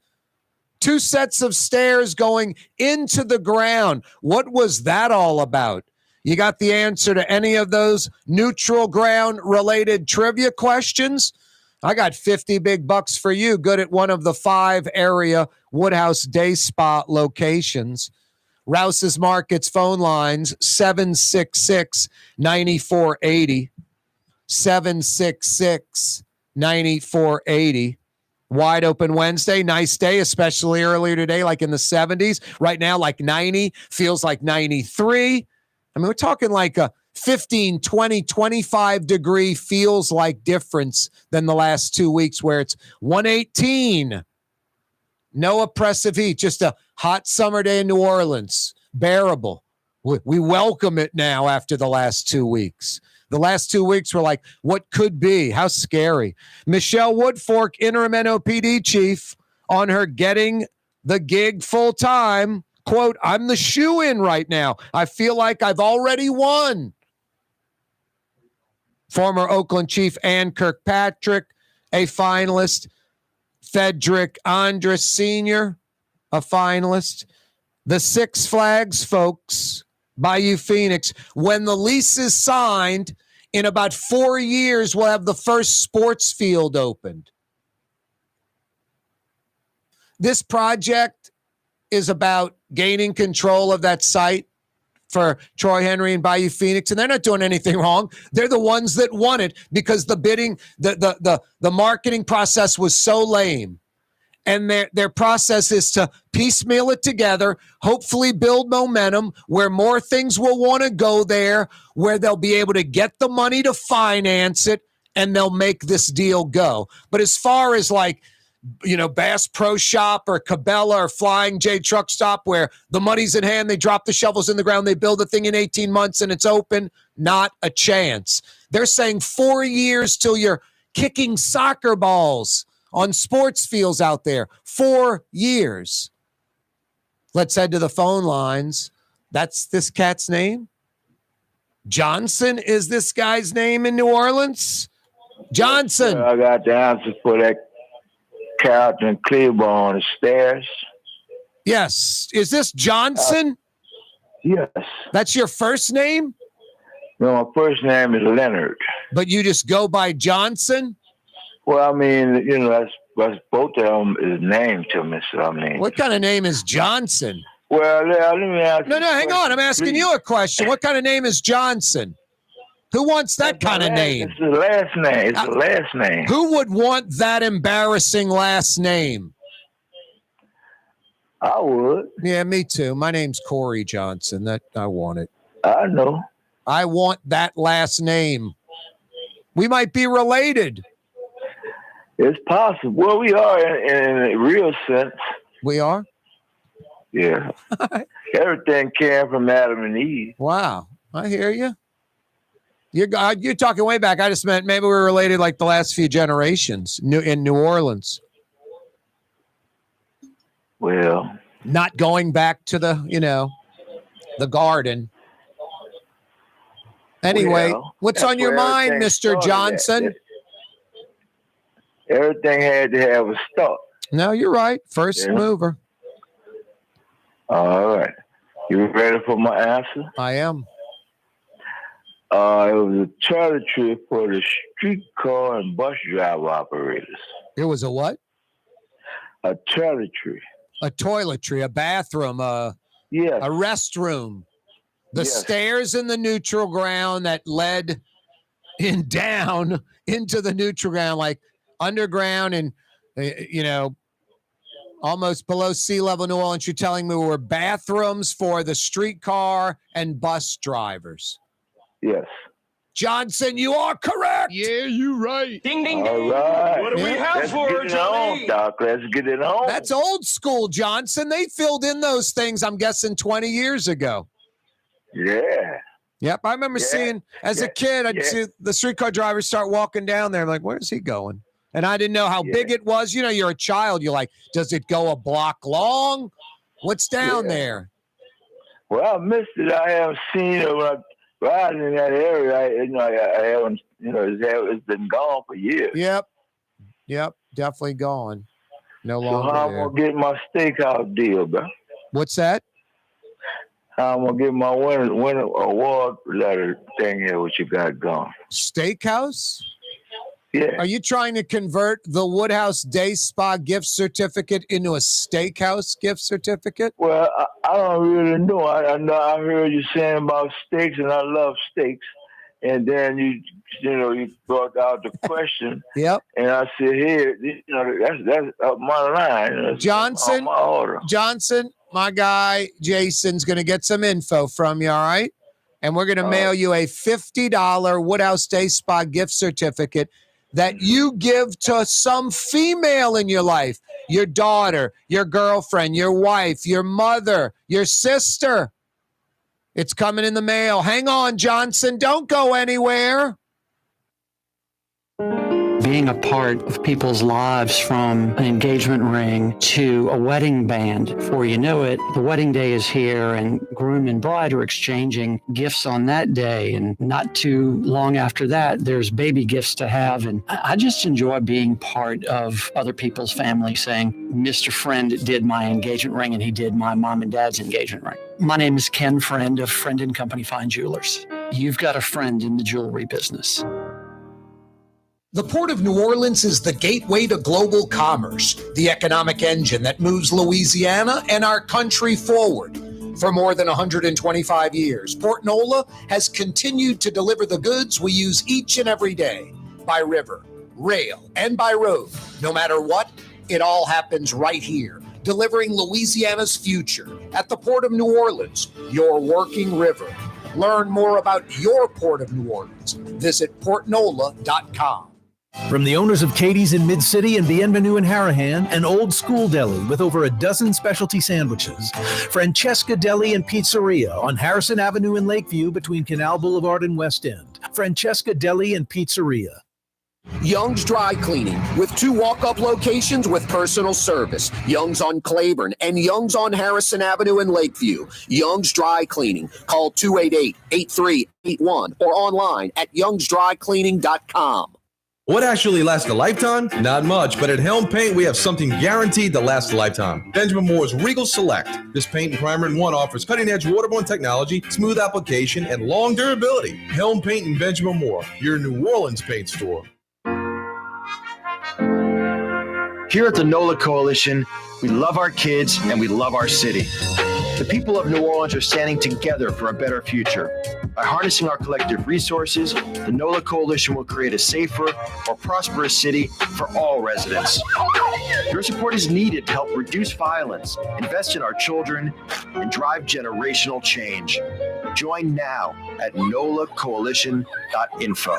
2 sets of stairs going into the ground. What was that all about? You got the answer to any of those neutral ground related trivia questions? I got 50 big bucks for you. Good at one of the 5 area Woodhouse Day Spa locations. Rouse's Markets phone lines 766-9480. 766-9480. Wide open Wednesday. Nice day, especially earlier today, like in the 70s. Right now, like 90. Feels like 93. I mean, we're talking like a 15, 20, 25 degree feels like difference than the last 2 weeks where it's 118. No oppressive heat, just a hot summer day in New Orleans. Bearable. We welcome it now after the last 2 weeks. The last 2 weeks were like, what could be? How scary. Michelle Woodfork, interim NOPD chief, on her getting the gig full time. Quote, I'm the shoe-in right now. I feel like I've already won. Former Oakland Chief Ann Kirkpatrick, a finalist. Fedric Andrus Sr., a finalist. The Six Flags folks, Bayou Phoenix, when the lease is signed, in about 4 years, we'll have the first sports field opened. This project is about gaining control of that site for Troy Henry and Bayou Phoenix, and they're not doing anything wrong. They're the ones that won it because the bidding, the marketing process was so lame. And their process is to piecemeal it together, hopefully build momentum where more things will want to go there, where they'll be able to get the money to finance it, and they'll make this deal go. But as far as like, Bass Pro Shop or Cabela or Flying J Truck Stop, where the money's in hand, they drop the shovels in the ground, they build the thing in 18 months and it's open, not a chance. They're saying 4 years till you're kicking soccer balls on sports fields out there. 4 years. Let's head to the phone lines. That's this cat's name? Johnson is this guy's name in New Orleans? Johnson. I got the answer for that Carrollton Cleveland on the stairs. Yes. Is this Johnson? Yes. That's your first name? No, my first name is Leonard. But you just go by Johnson? Well, I mean, that's both of them is named to me, so I mean. What kind of name is Johnson? Well, let me ask you. No, hang on. I'm asking you a question. What kind of name is Johnson? Who wants that kind of name? It's the last name. It's the last name. Who would want that embarrassing last name? I would. Yeah, me too. My name's Corey Johnson. That I want it. I know. I want that last name. We might be related. It's possible. Well, we are in a real sense. We are? Yeah. Everything came from Adam and Eve. Wow. I hear you. You're talking way back. I just meant maybe we were related like the last few generations in New Orleans. Well. Not going back to the garden. Anyway, what's that's on your where mind, everything Mr. started Johnson? at. Everything had to have a start. No, you're right. First mover. All right. You ready for my answer? I am. It was a charity trip for the streetcar and bus driver operators. It was a what? A toiletry. A toiletry, a bathroom, a restroom. The stairs in the neutral ground that led down into the neutral ground, like underground and, almost below sea level New Orleans. You're telling me were bathrooms for the streetcar and bus drivers? Yes. Johnson, you are correct. Yeah, you're right. Ding, ding, All ding. right. What do we have Let's for get it on, Doc. Let's get it on. That's old school, Johnson. They filled in those things, I'm guessing, 20 years ago. Yeah. Yep. I remember seeing, as a kid, I'd see the streetcar drivers start walking down there. I'm like, where's he going? And I didn't know how big it was. You're a child. You're like, does it go a block long? What's down there? Well, I missed it. I haven't seen it when I riding in that area. I haven't, it's been gone for years. Yep. Definitely gone. No longer. So how I'm going to get my steakhouse deal, bro? What's that? How I'm going to get my winner award letter thing here, what you got going. Steakhouse? Yeah. Are you trying to convert the Woodhouse Day Spa gift certificate into a steakhouse gift certificate? Well, I don't really know. I know I heard you saying about steaks, and I love steaks. And then you brought out the question. Yep. And I said, here, that's up my line. Johnson, my order. Johnson, my guy Jason's going to get some info from you, all right? And we're going to mail you a $50 Woodhouse Day Spa gift certificate that you give to some female in your life, your daughter, your girlfriend, your wife, your mother, your sister. It's coming in the mail. Hang on, Johnson. Don't go anywhere. Being a part of people's lives, from an engagement ring to a wedding band. Before you know it, the wedding day is here, and groom and bride are exchanging gifts on that day. And not too long after that, there's baby gifts to have. And I just enjoy being part of other people's family, saying, Mr. Friend did my engagement ring, and he did my mom and dad's engagement ring. My name is Ken Friend of Friend & Company Fine Jewelers. You've got a friend in the jewelry business. The Port of New Orleans is the gateway to global commerce, the economic engine that moves Louisiana and our country forward. For more than 125 years, Port Nola has continued to deliver the goods we use each and every day, by river, rail, and by road. No matter what, it all happens right here, delivering Louisiana's future at the Port of New Orleans, your working river. Learn more about your Port of New Orleans. Visit portnola.com. From the owners of Katie's in Mid-City and Bienvenue in Harahan, an old school deli with over a dozen specialty sandwiches. Francesca Deli and Pizzeria on Harrison Avenue in Lakeview between Canal Boulevard and West End. Francesca Deli and Pizzeria. Young's Dry Cleaning, with 2 walk-up locations with personal service. Young's on Claiborne and Young's on Harrison Avenue in Lakeview. Young's Dry Cleaning. Call 288-8381 or online at youngsdrycleaning.com. What actually lasts a lifetime? Not much, but at Helm Paint, we have something guaranteed to last a lifetime. Benjamin Moore's Regal Select. This paint and primer in one offers cutting-edge waterborne technology, smooth application, and long durability. Helm Paint and Benjamin Moore, your New Orleans paint store. Here at the NOLA Coalition, we love our kids and we love our city. The people of New Orleans are standing together for a better future. By harnessing our collective resources, the NOLA Coalition will create a safer, more prosperous city for all residents. Your support is needed to help reduce violence, invest in our children, and drive generational change. Join now at nolacoalition.info.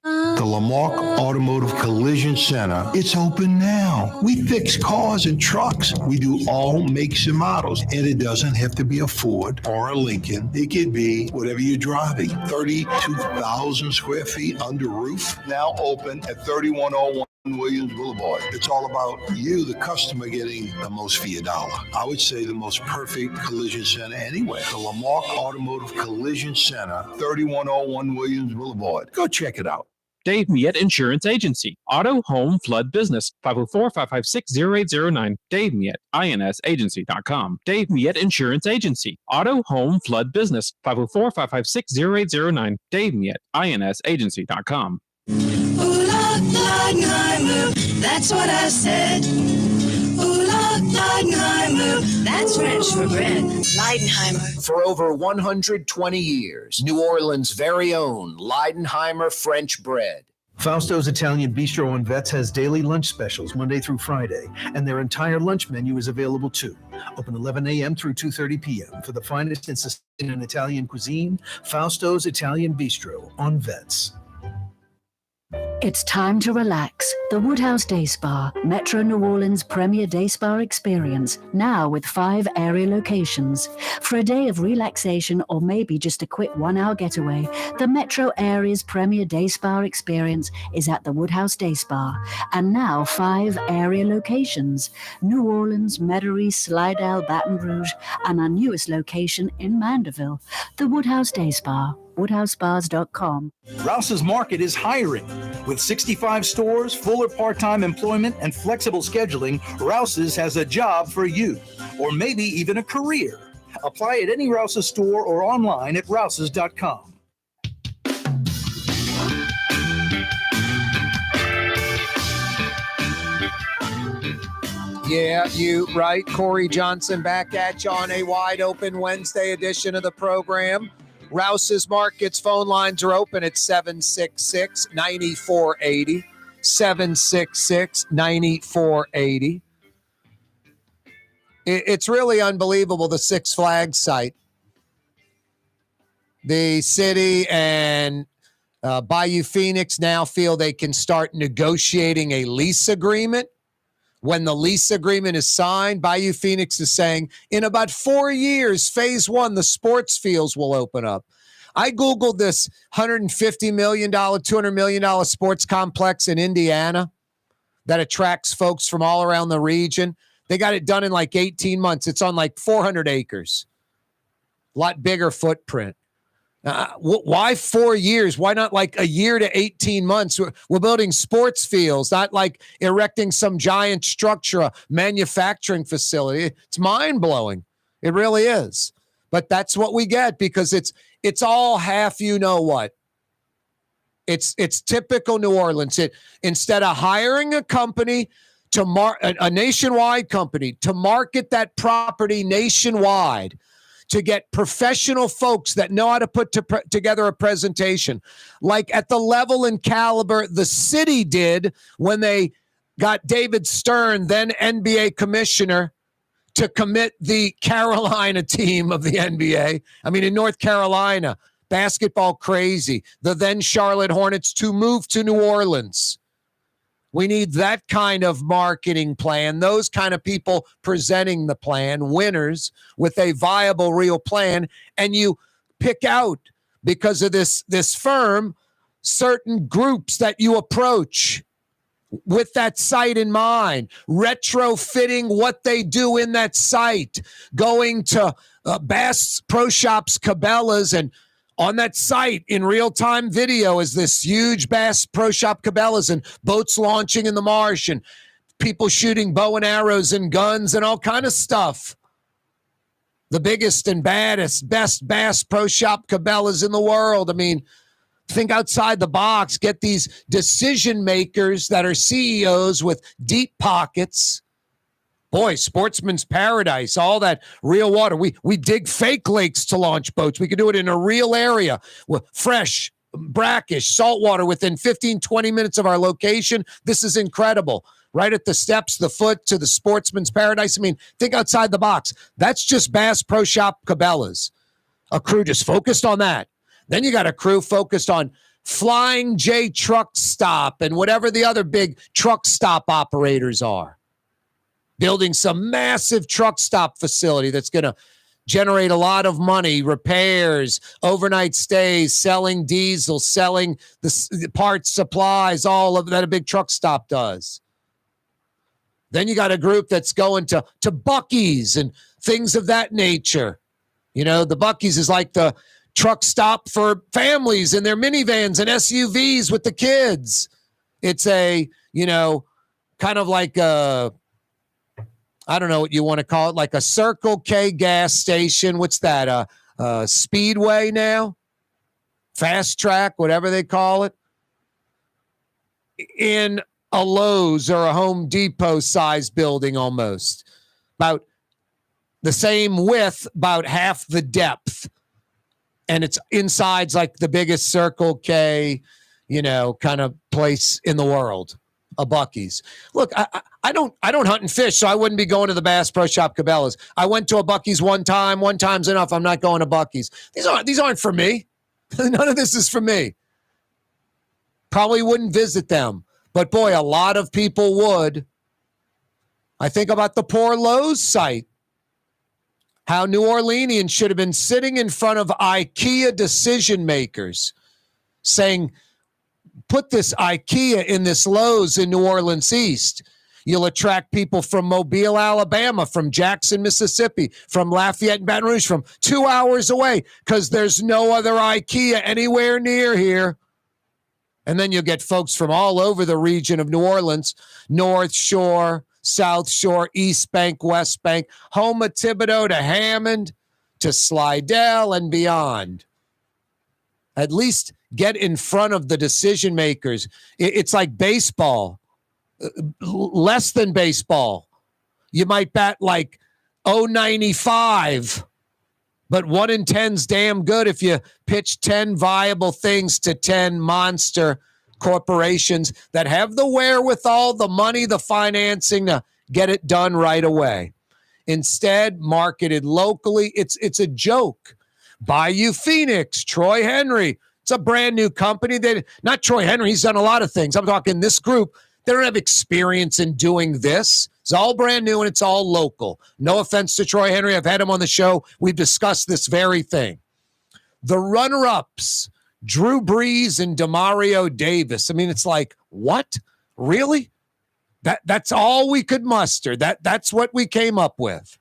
The Lamarck Automotive Collision Center, it's open now. We fix cars and trucks. We do all makes and models. And it doesn't have to be a Ford or a Lincoln. It could be whatever you're driving. 32,000 square feet under roof, now open at 3101 Williams Boulevard. It's all about you, the customer, getting the most for your dollar. I would say the most perfect collision center anywhere. The Lamarck Automotive Collision Center, 3101 Williams Boulevard. Go check it out. Dave Miette Insurance Agency. Auto, home, flood, business. 504-556-0809. Dave Miette, INSagency.com. Dave Miette Insurance Agency. Auto, home, flood, business. 504-556-0809. Dave Miette, INSagency.com. Leidenheimer, that's what I said. Leidenheimer, that's French for bread. Leidenheimer. For over 120 years, New Orleans' very own Leidenheimer French bread. Fausto's Italian Bistro and Vets has daily lunch specials Monday through Friday, and their entire lunch menu is available too. Open 11 a.m. through 2:30 p.m. For the finest in sustained Italian cuisine, Fausto's Italian Bistro on Vets. It's time to relax. The Woodhouse Day Spa, Metro New Orleans' premier day spa experience, now with 5 area locations. For a day of relaxation or maybe just a quick 1-hour getaway, the Metro area's premier day spa experience is at the Woodhouse Day Spa, and now 5 area locations: New Orleans, Metairie, Slidell, Baton Rouge, and our newest location in Mandeville, the Woodhouse Day Spa. WoodhouseSpas.com. Rouse's Market is hiring. With 65 stores, full or part-time employment, and flexible scheduling, Rouse's has a job for you, or maybe even a career. Apply at any Rouse's store or online at Rouse's.com. Yeah, you right. Corey Johnson back at you on a wide open Wednesday edition of the program. Rouse's Market's phone lines are open at 766-9480. 766-9480. It's really unbelievable, the Six Flags site. The city and Bayou Phoenix now feel they can start negotiating a lease agreement. When the lease agreement is signed, Bayou Phoenix is saying, in about 4 years, phase 1, the sports fields will open up. I Googled this $150 million, $200 million sports complex in Indiana that attracts folks from all around the region. They got it done in like 18 months. It's on like 400 acres. A lot bigger footprint. Why 4 years? Why not like a year to 18 months? We're building sports fields, not like erecting some giant structure, a manufacturing facility. It's mind-blowing. It really is. But that's what we get because it's all half you know what. It's typical New Orleans. Instead of hiring a company to a nationwide company to market that property nationwide, to get professional folks that know how to put together a presentation, like at the level and caliber the city did when they got David Stern, then NBA commissioner, to commit the Carolina team of the NBA. I mean, in North Carolina, basketball crazy. The then Charlotte Hornets to move to New Orleans. We need that kind of marketing plan, those kind of people presenting the plan, winners with a viable, real plan. And you pick out, because of this firm, certain groups that you approach with that site in mind, retrofitting what they do in that site, going to Bass Pro Shops, Cabela's, and on that site in real-time video is this huge Bass Pro Shop Cabela's and boats launching in the marsh and people shooting bow and arrows and guns and all kind of stuff. The biggest and baddest, best Bass Pro Shop Cabela's in the world. I mean, think outside the box. Get these decision makers that are CEOs with deep pockets. Boy, sportsman's paradise, all that real water. We dig fake lakes to launch boats. We can do it in a real area with fresh, brackish, salt water within 15, 20 minutes of our location. This is incredible. Right at the steps, the foot to the sportsman's paradise. I mean, think outside the box. That's just Bass Pro Shop Cabela's. A crew just focused on that. Then you got a crew focused on Flying J Truck Stop and whatever the other big truck stop operators are. Building some massive truck stop facility that's going to generate a lot of money, repairs, overnight stays, selling diesel, selling the parts, supplies, all of that a big truck stop does. Then you got a group that's going to Buc-ee's and things of that nature. You know, the Buc-ee's is like the truck stop for families and their minivans and SUVs with the kids. It's a, you know, kind of like a, I don't know what you want to call it, like a Circle K gas station. What's that? Speedway now? Fast Track, whatever they call it. In a Lowe's or a Home Depot size building almost. About the same width, about half the depth. And it's inside's like the biggest Circle K, you know, kind of place in the world. A Buc-ee's. Look, I don't hunt and fish, so I wouldn't be going to the Bass Pro Shop Cabela's. I went to a Buc-ee's one time. One time's enough. I'm not going to Buc-ee's. These aren't for me. None of this is for me. Probably wouldn't visit them. But boy, a lot of people would. I think about the poor Lowe's site. How New Orleanians should have been sitting in front of IKEA decision makers saying, put this IKEA in this Lowe's in New Orleans East. You'll attract people from Mobile, Alabama, from Jackson, Mississippi, from Lafayette and Baton Rouge, from 2 hours away, because there's no other IKEA anywhere near here. And then you'll get folks from all over the region of New Orleans, North Shore, South Shore, East Bank, West Bank, home of Thibodeau to Hammond to Slidell and beyond. At least get in front of the decision makers. It's like baseball, less than baseball. You might bat like 0.95, but 1 in 10's damn good if you pitch 10 viable things to 10 monster corporations that have the wherewithal, the money, the financing to get it done right away. Instead, marketed locally, it's a joke. Bayou Phoenix, Troy Henry. It's a brand new company. Not Troy Henry. He's done a lot of things. I'm talking this group. They don't have experience in doing this. It's all brand new and it's all local. No offense to Troy Henry. I've had him on the show. We've discussed this very thing. The runner-ups, Drew Brees and Demario Davis. I mean, it's like, what? Really? That's all we could muster. That's what we came up with.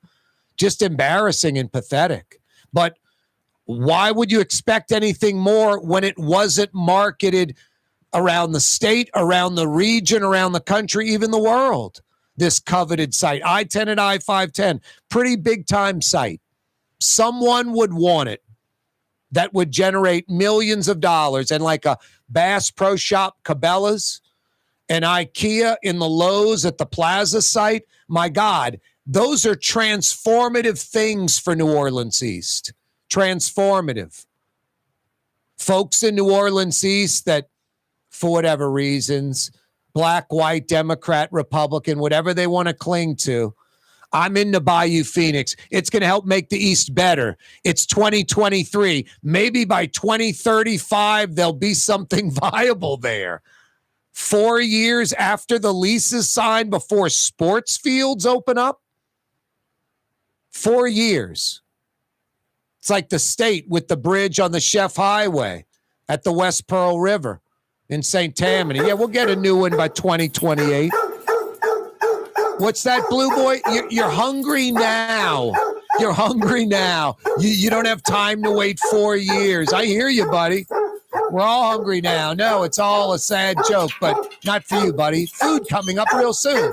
Just embarrassing and pathetic. But why would you expect anything more when it wasn't marketed around the state, around the region, around the country, even the world? This coveted site, I-10 and I-510, pretty big time site. Someone would want it. That would generate millions of dollars. And like a Bass Pro Shop Cabela's, and IKEA in the Lowe's at the Plaza site, my God, those are transformative things for New Orleans East. Transformative. Folks in New Orleans East that, for whatever reasons, black, white, Democrat, Republican, whatever they want to cling to, I'm into Bayou Phoenix. It's going to help make the East better. It's 2023. Maybe by 2035, there'll be something viable there. 4 years after the lease is signed before sports fields open up? 4 years. It's like the state with the bridge on the Chef Highway at the West Pearl River in St. Tammany. Yeah, we'll get a new one by 2028. What's that, Blue Boy? You're hungry now. You're hungry now. You don't have time to wait 4 years. I hear you, buddy. We're all hungry now. No, it's all a sad joke, but not for you, buddy. Food coming up real soon.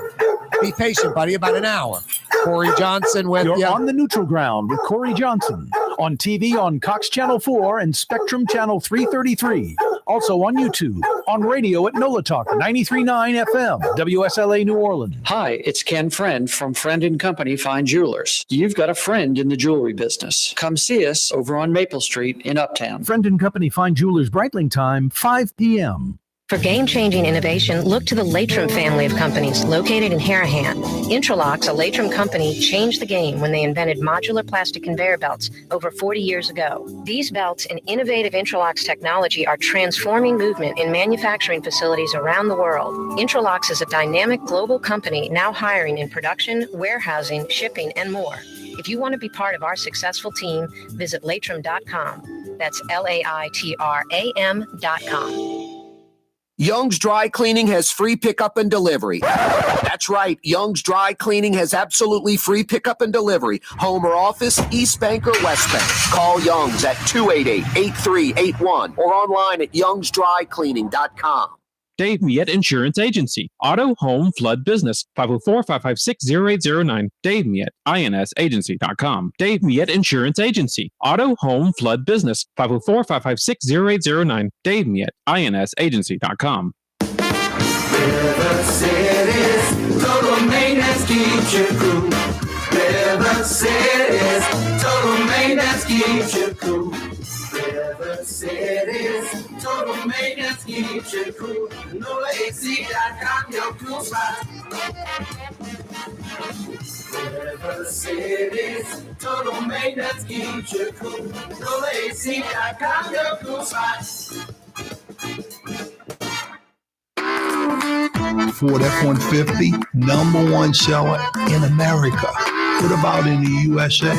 Be patient, buddy. About an hour. Corey Johnson with you. You're on the neutral ground with Corey Johnson. On TV on Cox Channel 4 and Spectrum Channel 333. Also on YouTube. On radio at NOLA Talk 93.9 FM. WSLA New Orleans. Hi, it's Ken Friend from Friend & Company Fine Jewelers. You've got a friend in the jewelry business. Come see us over on Maple Street in Uptown. Friend & Company Fine Jewelers, Breitling time, 5 p.m. For game-changing innovation, look to the Leitrim family of companies located in Harahan. Intralocks, a Leitrim company, changed the game when they invented modular plastic conveyor belts over 40 years ago. These belts and innovative Intralocks technology are transforming movement in manufacturing facilities around the world. Intralocks is a dynamic global company now hiring in production, warehousing, shipping, and more. If you want to be part of our successful team, visit Leitrim.com. That's LAITRAM.com. Young's Dry Cleaning has free pickup and delivery. That's right. Young's Dry Cleaning has absolutely free pickup and delivery. Home or office, East Bank or West Bank. Call Young's at 288-8381 or online at youngsdrycleaning.com. Dave Miette Insurance Agency. Auto, home, flood, business. 504-556-0809. Dave Miette, INSagency.com. Dave Miette Insurance Agency. Auto, home, flood, business. 504-556-0809. Dave Miette, INSagency.com. River City's total maintenance keeps you cool. River City's total maintenance keeps you cool. River City's total maintenance keeps you cool. NOLAAC.com, your cool spot. River City's total maintenance keeps you cool. NOLAAC.com, your cool spot. Ford F-150, #1 seller in America. What about in the USA?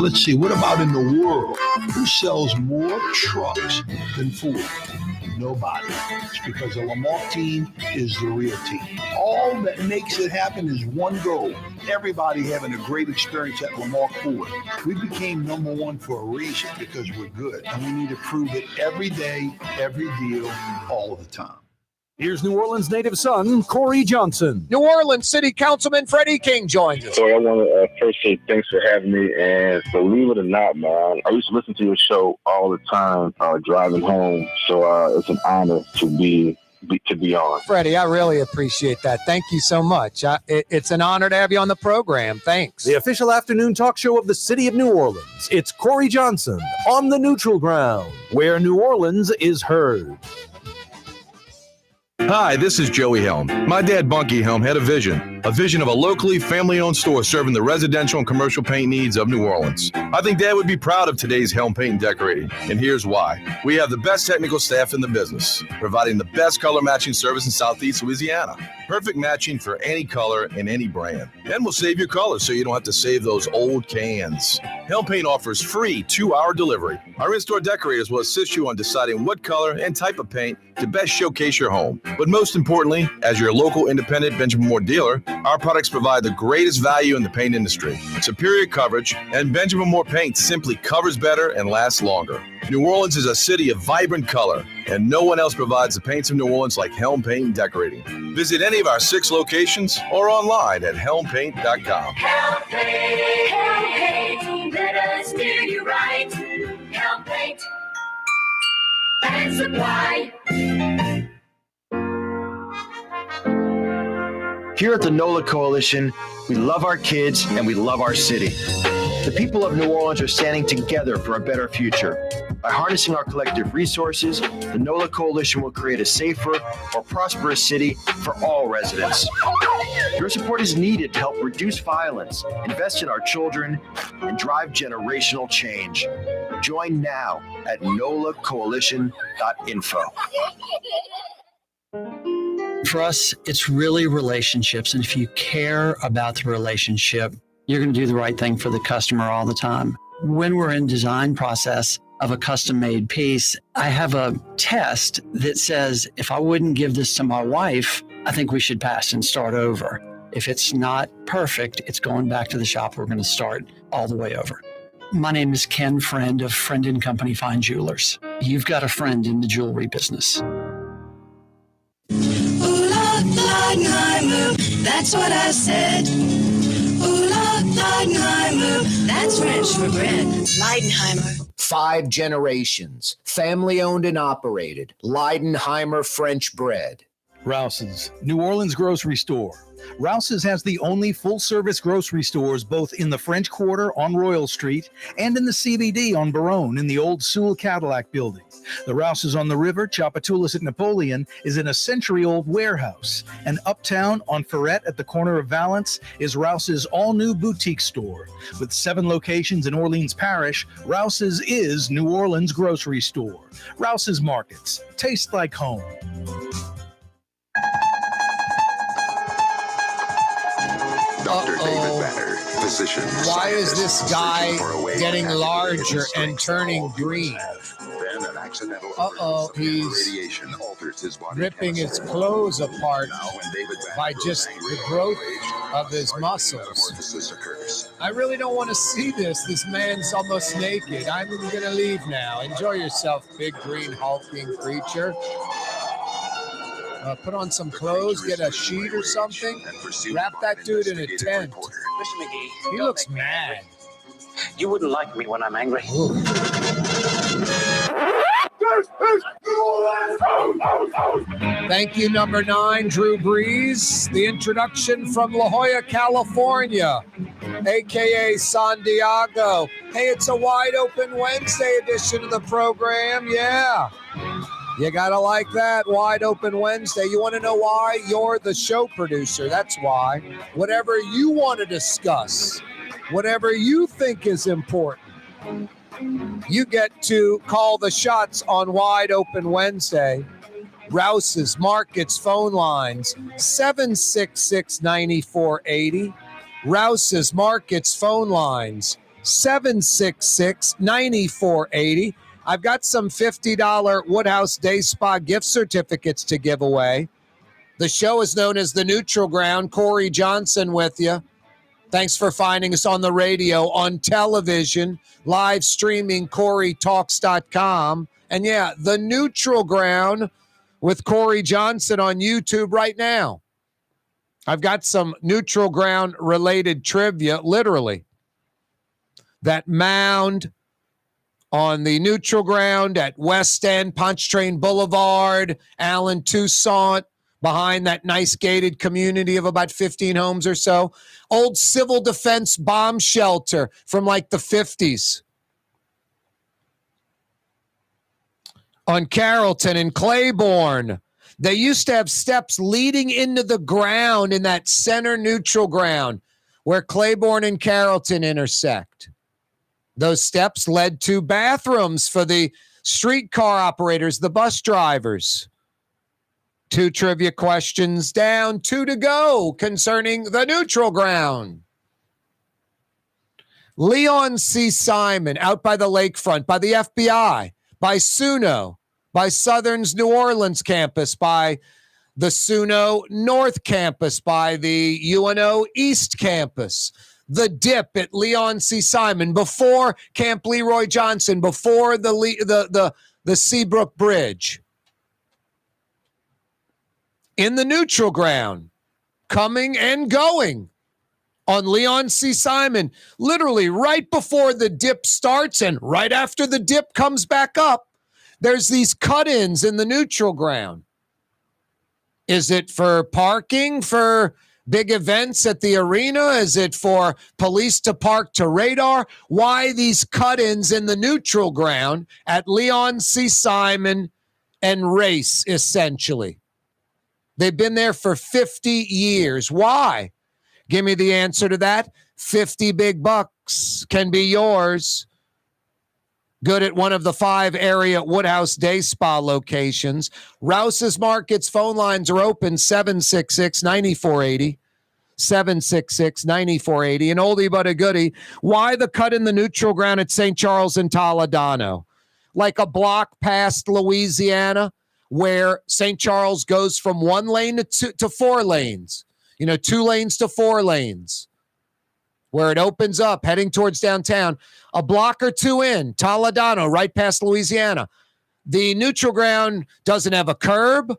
Let's see, what about in the world? Who sells more trucks than Ford? Nobody. It's because the Lamar team is the real team. All that makes it happen is one goal. Everybody having a great experience at Lamar Ford. We became #1 for a reason, because we're good. And we need to prove it every day, every deal, all the time. Here's New Orleans native son, Corey Johnson. New Orleans City Councilman Freddie King joins us. So I want to first say thanks for having me. And believe it or not, man, I used to listen to your show all the time driving home. So it's an honor to be on. Freddie, I really appreciate that. Thank you so much. It's an honor to have you on the program. Thanks. The official afternoon talk show of the city of New Orleans. It's Corey Johnson on the neutral ground, where New Orleans is heard. Hi, this is Joey Helm. My dad, Bunky Helm, had a vision of a locally family-owned store serving the residential and commercial paint needs of New Orleans. I think Dad would be proud of today's Helm Paint and Decorating, and here's why. We have the best technical staff in the business, providing the best color matching service in Southeast Louisiana. Perfect matching for any color and any brand. And we'll save your colors so you don't have to save those old cans. Helm Paint offers free 2-hour delivery. Our in-store decorators will assist you on deciding what color and type of paint to best showcase your home. But most importantly, as your local independent Benjamin Moore dealer, our products provide the greatest value in the paint industry. Superior coverage, and Benjamin Moore paint simply covers better and lasts longer. New Orleans is a city of vibrant color, and no one else provides the paints of New Orleans like Helm Paint and Decorating. Visit any of our 6 locations or online at helmpaint.com. Helm Paint, let us steer you right. Helm Paint and Supply. Here at the NOLA Coalition, we love our kids and we love our city. The people of New Orleans are standing together for a better future. By harnessing our collective resources, the NOLA Coalition will create a safer, more prosperous city for all residents. Your support is needed to help reduce violence, invest in our children, and drive generational change. Join now at nolacoalition.info. For us, it's really relationships. And if you care about the relationship, you're going to do the right thing for the customer all the time. When we're in design process of a custom-made piece, I have a test that says, if I wouldn't give this to my wife, I think we should pass and start over. If it's not perfect, it's going back to the shop. We're going to start all the way over. My name is Ken Friend of Friend & Company Fine Jewelers. You've got a friend in the jewelry business. Leidenheimer, that's what I said. Leidenheimer, that's French for bread. Leidenheimer. 5 generations, family-owned and operated. Leidenheimer French bread. Rouse's, New Orleans grocery store. Rouse's has the only full-service grocery stores both in the French Quarter on Royal Street and in the CBD on Baronne in the old Sewell Cadillac building. The Rouse's on the river, Tchoupitoulas at Napoleon, is in a century-old warehouse. And uptown on Ferret at the corner of Valence is Rouse's all-new boutique store. With 7 locations in Orleans Parish, Rouse's is New Orleans grocery store. Rouse's Markets. Taste like home. Dr. David Banner, physician. Why is this guy getting larger and turning green? He's ripping his clothes apart by just the growth of his muscles. I really don't want to see this. This man's almost naked. I'm going to leave now. Enjoy yourself, big green hulking creature. Put on some clothes, get a sheet or something, wrap that dude in a tent. Mr. McGee, He looks mad. You wouldn't like me when I'm angry. Thank you, number 9, Drew Brees. The introduction from La Jolla, California, a.k.a. San Diego. Hey, it's a wide open Wednesday edition of the program. Yeah. You got to like that, wide open Wednesday. You want to know why? You're the show producer. That's why. Whatever you want to discuss, whatever you think is important, you get to call the shots on Wide Open Wednesday. Rouse's Markets phone lines, 766-9480. Rouse's Markets phone lines, 766-9480. I've got some $50 Woodhouse Day Spa gift certificates to give away. The show is known as The Neutral Ground. Corey Johnson with you. Thanks for finding us on the radio, on television, live streaming, CoreyTalks.com. And yeah, The Neutral Ground with Corey Johnson on YouTube right now. I've got some Neutral Ground related trivia, literally. That mound on the Neutral Ground at West End, Pontchartrain Boulevard, Allen, Toussaint, behind that nice gated community of about 15 homes or so. Old civil defense bomb shelter from like the 50s. On Carrollton and Claiborne, they used to have steps leading into the ground in that center Neutral Ground where Claiborne and Carrollton intersect. Those steps led to bathrooms for the streetcar operators, the bus drivers. 2 trivia questions down, 2 to go concerning the Neutral Ground. Leon C. Simon out by the lakefront, by the FBI, by Suno, by Southern's New Orleans campus, by the Suno North campus, by the UNO East campus. The Dip at Leon C. Simon, before Camp Leroy Johnson, before the Seabrook Bridge. In the Neutral Ground, coming and going on Leon C. Simon, literally right before the dip starts and right after the dip comes back up, there's these cut-ins in the Neutral Ground. Is it for parking, for big events at the arena? Is it for police to park to radar? Why these cut-ins in the Neutral Ground at Leon C. Simon and Race, essentially? They've been there for 50 years. Why? Give me the answer to that. 50 big bucks can be yours. Good at one of the 5 area Woodhouse Day Spa locations. Rouse's Markets phone lines are open, 766-9480. 766-9480. An oldie but a goodie. Why the cut in the Neutral Ground at St. Charles and Toledano? Like a block past Louisiana, where St. Charles goes from 1 lane to 4 lanes. 2 lanes to 4 lanes. Where it opens up, heading towards downtown. A block or 2 in, Toledano, right past Louisiana. The Neutral Ground doesn't have a curb.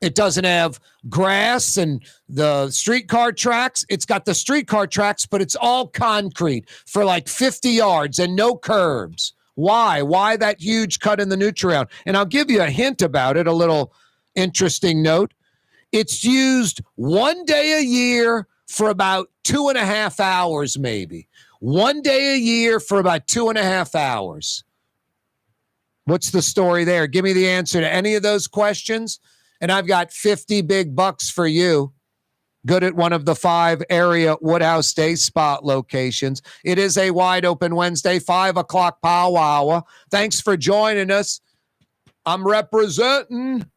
It doesn't have grass and the streetcar tracks. It's got the streetcar tracks, but it's all concrete for like 50 yards and no curbs. Why? Why that huge cut in the Neutral Ground? And I'll give you a hint about it, a little interesting note. It's used 1 day a year for about 2.5 hours, maybe. 1 day a year for about 2.5 hours. What's the story there? Give me the answer to any of those questions, and I've got 50 big bucks for you. Good at one of the 5 area Woodhouse Day Spa locations. It is a wide open Wednesday, 5 o'clock powwow. Thanks for joining us. I'm representing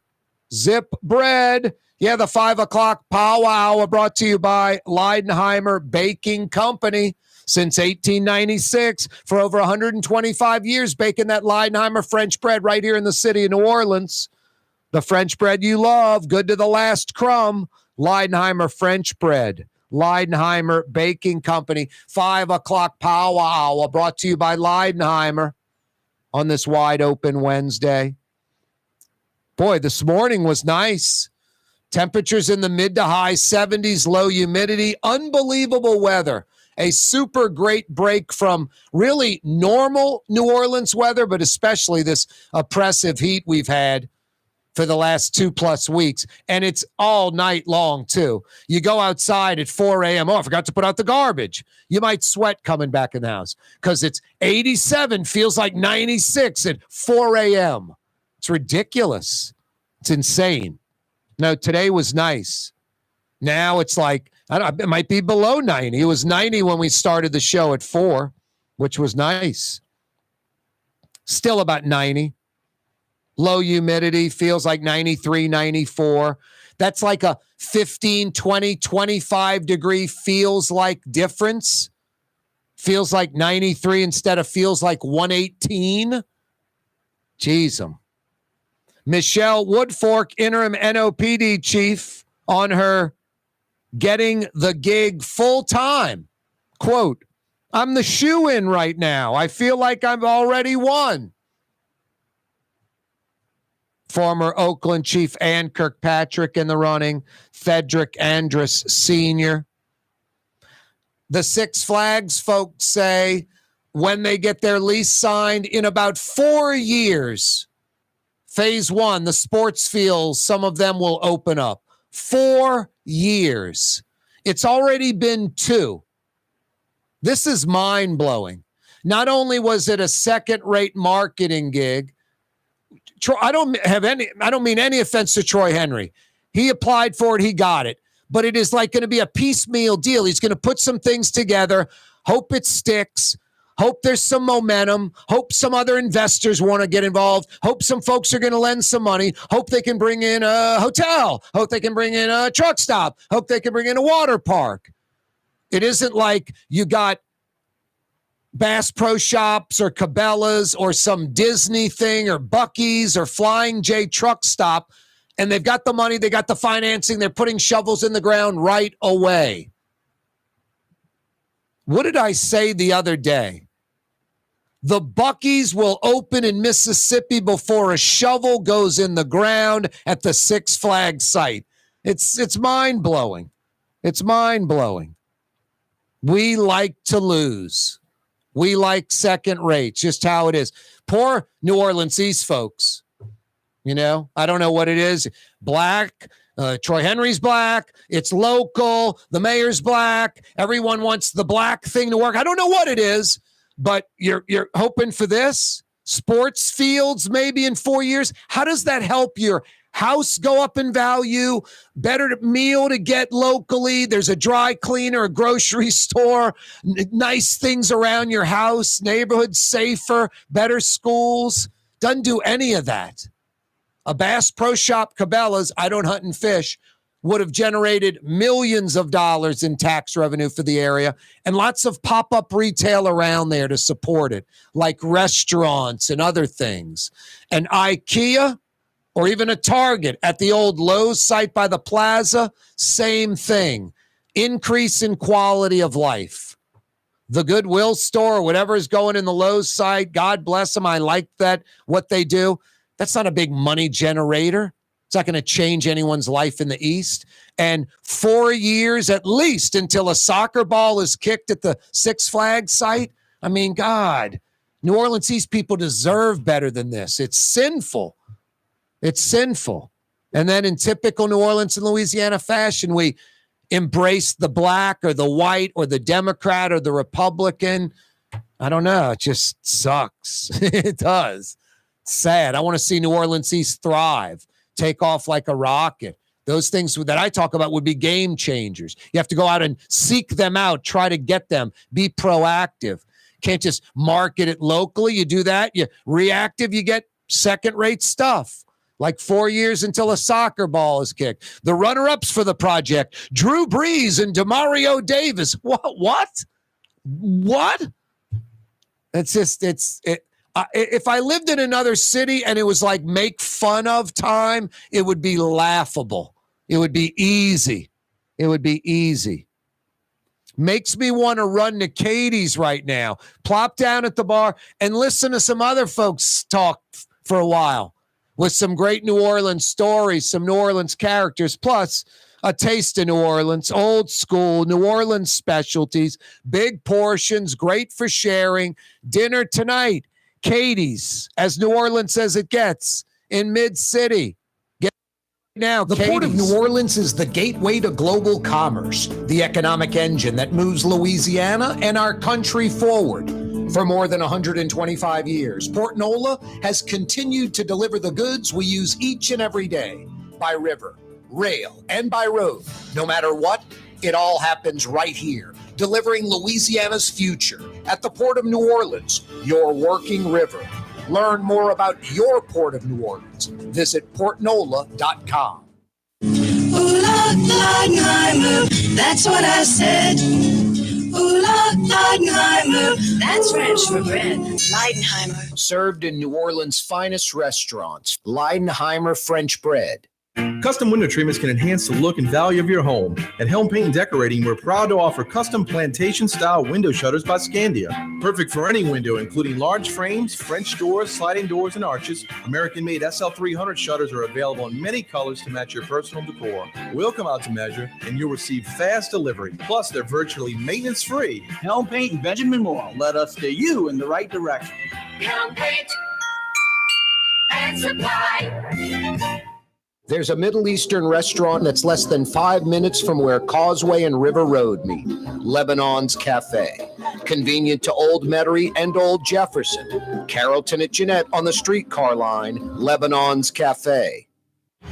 Zip Bread. Yeah, the 5 o'clock powwow brought to you by Leidenheimer Baking Company. Since 1896, for over 125 years, baking that Leidenheimer French bread right here in the city of New Orleans. The French bread you love, good to the last crumb. Leidenheimer French bread. Leidenheimer Baking Company. 5 o'clock powwow brought to you by Leidenheimer on this wide open Wednesday. Boy, this morning was nice. Temperatures in the mid to high 70s, low humidity, unbelievable weather. A super great break from really normal New Orleans weather, but especially this oppressive heat we've had for the last 2+ weeks. And it's all night long, too. You go outside at 4 a.m. Oh, I forgot to put out the garbage. You might sweat coming back in the house because it's 87, feels like 96 at 4 a.m. It's ridiculous. It's insane. No, today was nice. Now it's like, I don't know, it might be below 90. It was 90 when we started the show at 4, which was nice. Still about 90. Low humidity, feels like 93, 94. That's like a 15, 20, 25 degree feels like difference. Feels like 93 instead of feels like 118. Jeez, Michelle Woodfork, interim NOPD chief, on her getting the gig full time. Quote, I'm the shoe-in right now. I feel like I've already won. Former Oakland chief Ann Kirkpatrick in the running. Cedric Andrus Sr. The Six Flags folks say when they get their lease signed in about 4 years, Phase 1, the sports fields, some of them will open up. 4 years. It's already been 2. This is mind-blowing. Not only was it a second-rate marketing gig, I don't mean any offense to Troy Henry. He applied for it, he got it. But it is like going to be a piecemeal deal. He's going to put some things together, hope it sticks, hope there's some momentum, hope some other investors want to get involved, hope some folks are going to lend some money, hope they can bring in a hotel, hope they can bring in a truck stop, hope they can bring in a water park. It isn't like you got Bass Pro Shops or Cabela's or some Disney thing or Buc-ee's or Flying J truck stop, and they've got the money, they got the financing, they're putting shovels in the ground right away. What did I say the other day? The Buc-ee's will open in Mississippi before a shovel goes in the ground at the Six Flags site. It's mind-blowing. It's mind-blowing. We like to lose. We like second rates, just how it is. Poor New Orleans East folks. You know, I don't know what it is. Black, Troy Henry's black. It's local. The mayor's black. Everyone wants the black thing to work. I don't know what it is. But you're hoping for this? Sports fields maybe in 4 years? How does that help your house go up in value? Better meal to get locally? There's a dry cleaner, a grocery store, nice things around your house, neighborhoods safer, better schools. Doesn't do any of that. A Bass Pro Shop, Cabela's, I don't hunt and fish, would have generated millions of dollars in tax revenue for the area and lots of pop-up retail around there to support it, like restaurants and other things. An IKEA or even a Target at the old Lowe's site by the plaza, same thing. Increase in quality of life. The Goodwill store, whatever is going in the Lowe's site, God bless them. I like that, what they do. That's not a big money generator. It's not going to change anyone's life in the East. And 4 years at least until a soccer ball is kicked at the Six Flags site. I mean, God, New Orleans East people deserve better than this. It's sinful. It's sinful. And then in typical New Orleans and Louisiana fashion, we embrace the black or the white or the Democrat or the Republican. I don't know. It just sucks. It does. It's sad. I want to see New Orleans East thrive. Take off like a rocket. Those things that I talk about would be game changers. You have to go out and seek them out, try to get them, be proactive. Can't just market it locally. You do that, you reactive, you get second-rate stuff. Like 4 years until a soccer ball is kicked. The runner-ups for the project, Drew Brees and DeMario Davis. What? It's just, if I lived in another city and it was like make fun of time, it would be laughable. It would be easy. Makes me want to run to Katie's right now, plop down at the bar, and listen to some other folks talk for a while with some great New Orleans stories, some New Orleans characters, plus a taste of New Orleans, old school, New Orleans specialties, big portions, great for sharing. Dinner tonight, Katie's, as New Orleans as it gets, in Mid-City. Now, the Port of New Orleans is the gateway to global commerce, the economic engine that moves Louisiana and our country forward. For more than 125 years, Port Nola has continued to deliver the goods we use each and every day by river, rail, and by road. No matter what, it all happens right here, delivering Louisiana's future at the Port of New Orleans, your working river. Learn more about your Port of New Orleans. Visit portnola.com. Ooh, Leidenheimer, that's what I said. Ooh, Leidenheimer, that's French for bread. Leidenheimer. Served in New Orleans' finest restaurants, Leidenheimer French bread. Custom window treatments can enhance the look and value of your home. At Helm Paint and Decorating, we're proud to offer custom plantation-style window shutters by Scandia. Perfect for any window, including large frames, French doors, sliding doors, and arches. American-made SL300 shutters are available in many colors to match your personal decor. We'll come out to measure, and you'll receive fast delivery. Plus, they're virtually maintenance-free. Helm Paint and Benjamin Moore let us steer you in the right direction. Helm Paint and Supply. There's a Middle Eastern restaurant that's less than 5 minutes from where Causeway and River Road meet, Lebanon's Cafe. Convenient to Old Metairie and Old Jefferson. Carrollton at Jeanette on the streetcar line, Lebanon's Cafe.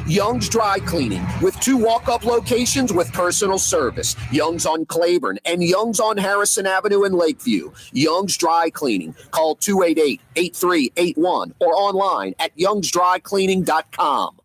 Young's Dry Cleaning, with 2 walk-up locations with personal service. Young's on Claiborne and Young's on Harrison Avenue in Lakeview. Young's Dry Cleaning. Call 288-8381 or online at youngsdrycleaning.com.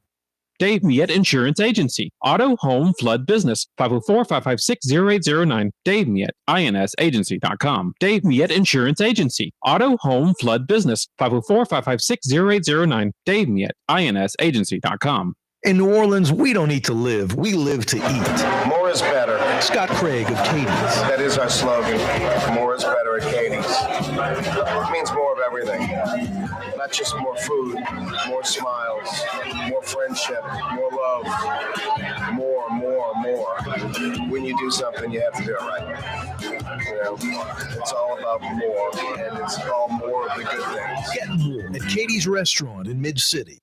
Dave Miette Insurance Agency. Auto, home, flood, business. 504-556-0809. Dave Miette, INSagency.com. Dave Miette Insurance Agency. Auto, home, flood, business. 504-556-0809. Dave Miette, INSagency.com. In New Orleans, we don't eat to live. We live to eat. More is better. Scott Craig of Katie's. That is our slogan. More is better at Katie's. It means more of everything. Not just more food, more smiles, more friendship, more love, more. When you do something, you have to do it right. You know, it's all about more, and it's all more of the good things. Get more at Katie's Restaurant in Mid-City.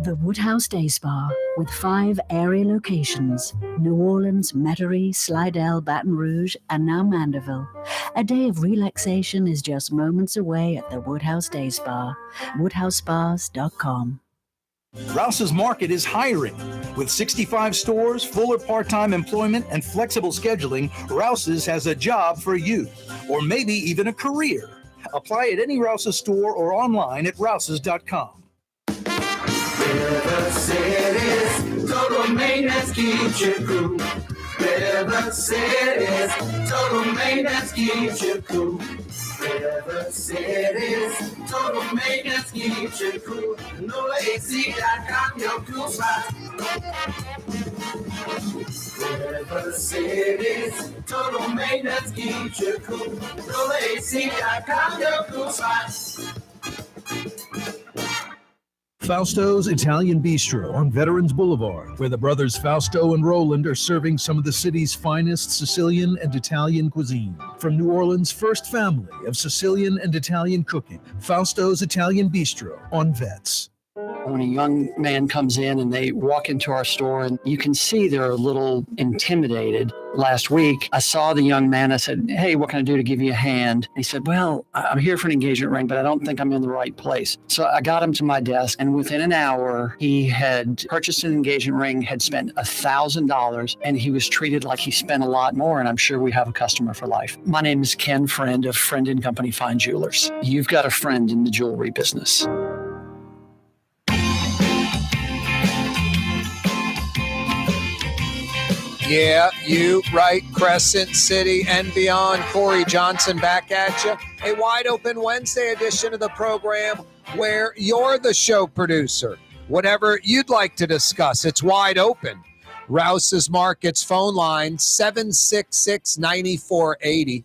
The Woodhouse Day Spa, with 5 area locations, New Orleans, Metairie, Slidell, Baton Rouge, and now Mandeville. A day of relaxation is just moments away at the Woodhouse Day Spa, woodhousespas.com. Rouse's Market is hiring. With 65 stores, full or part-time employment, and flexible scheduling, Rouse's has a job for you, or maybe even a career. Apply at any Rouse's store or online at rouses.com. River City's total maintenance keeps you cool. River City's total maintenance keeps you cool. River City's total maintenance keeps you cool. NOLAC.com, your cool spot. River City's total maintenance keeps you cool. NOLAC.com, your cool spot. Fausto's Italian Bistro on Veterans Boulevard, where the brothers Fausto and Roland are serving some of the city's finest Sicilian and Italian cuisine. From New Orleans' first family of Sicilian and Italian cooking, Fausto's Italian Bistro on Vets. When a young man comes in and they walk into our store, and you can see they're a little intimidated. Last week, I saw the young man. I said, "Hey, what can I do to give you a hand?" He said, "Well, I'm here for an engagement ring, but I don't think I'm in the right place." So I got him to my desk, and within an hour, he had purchased an engagement ring, had spent $1,000, and he was treated like he spent a lot more, and I'm sure we have a customer for life. My name is Ken Friend of Friend & Company Fine Jewelers. You've got a friend in the jewelry business. Yeah, you right, Crescent City and beyond. Corey Johnson back at you. A wide open Wednesday edition of the program where you're the show producer. Whatever you'd like to discuss, it's wide open. Rouse's Markets phone line, 766-9480.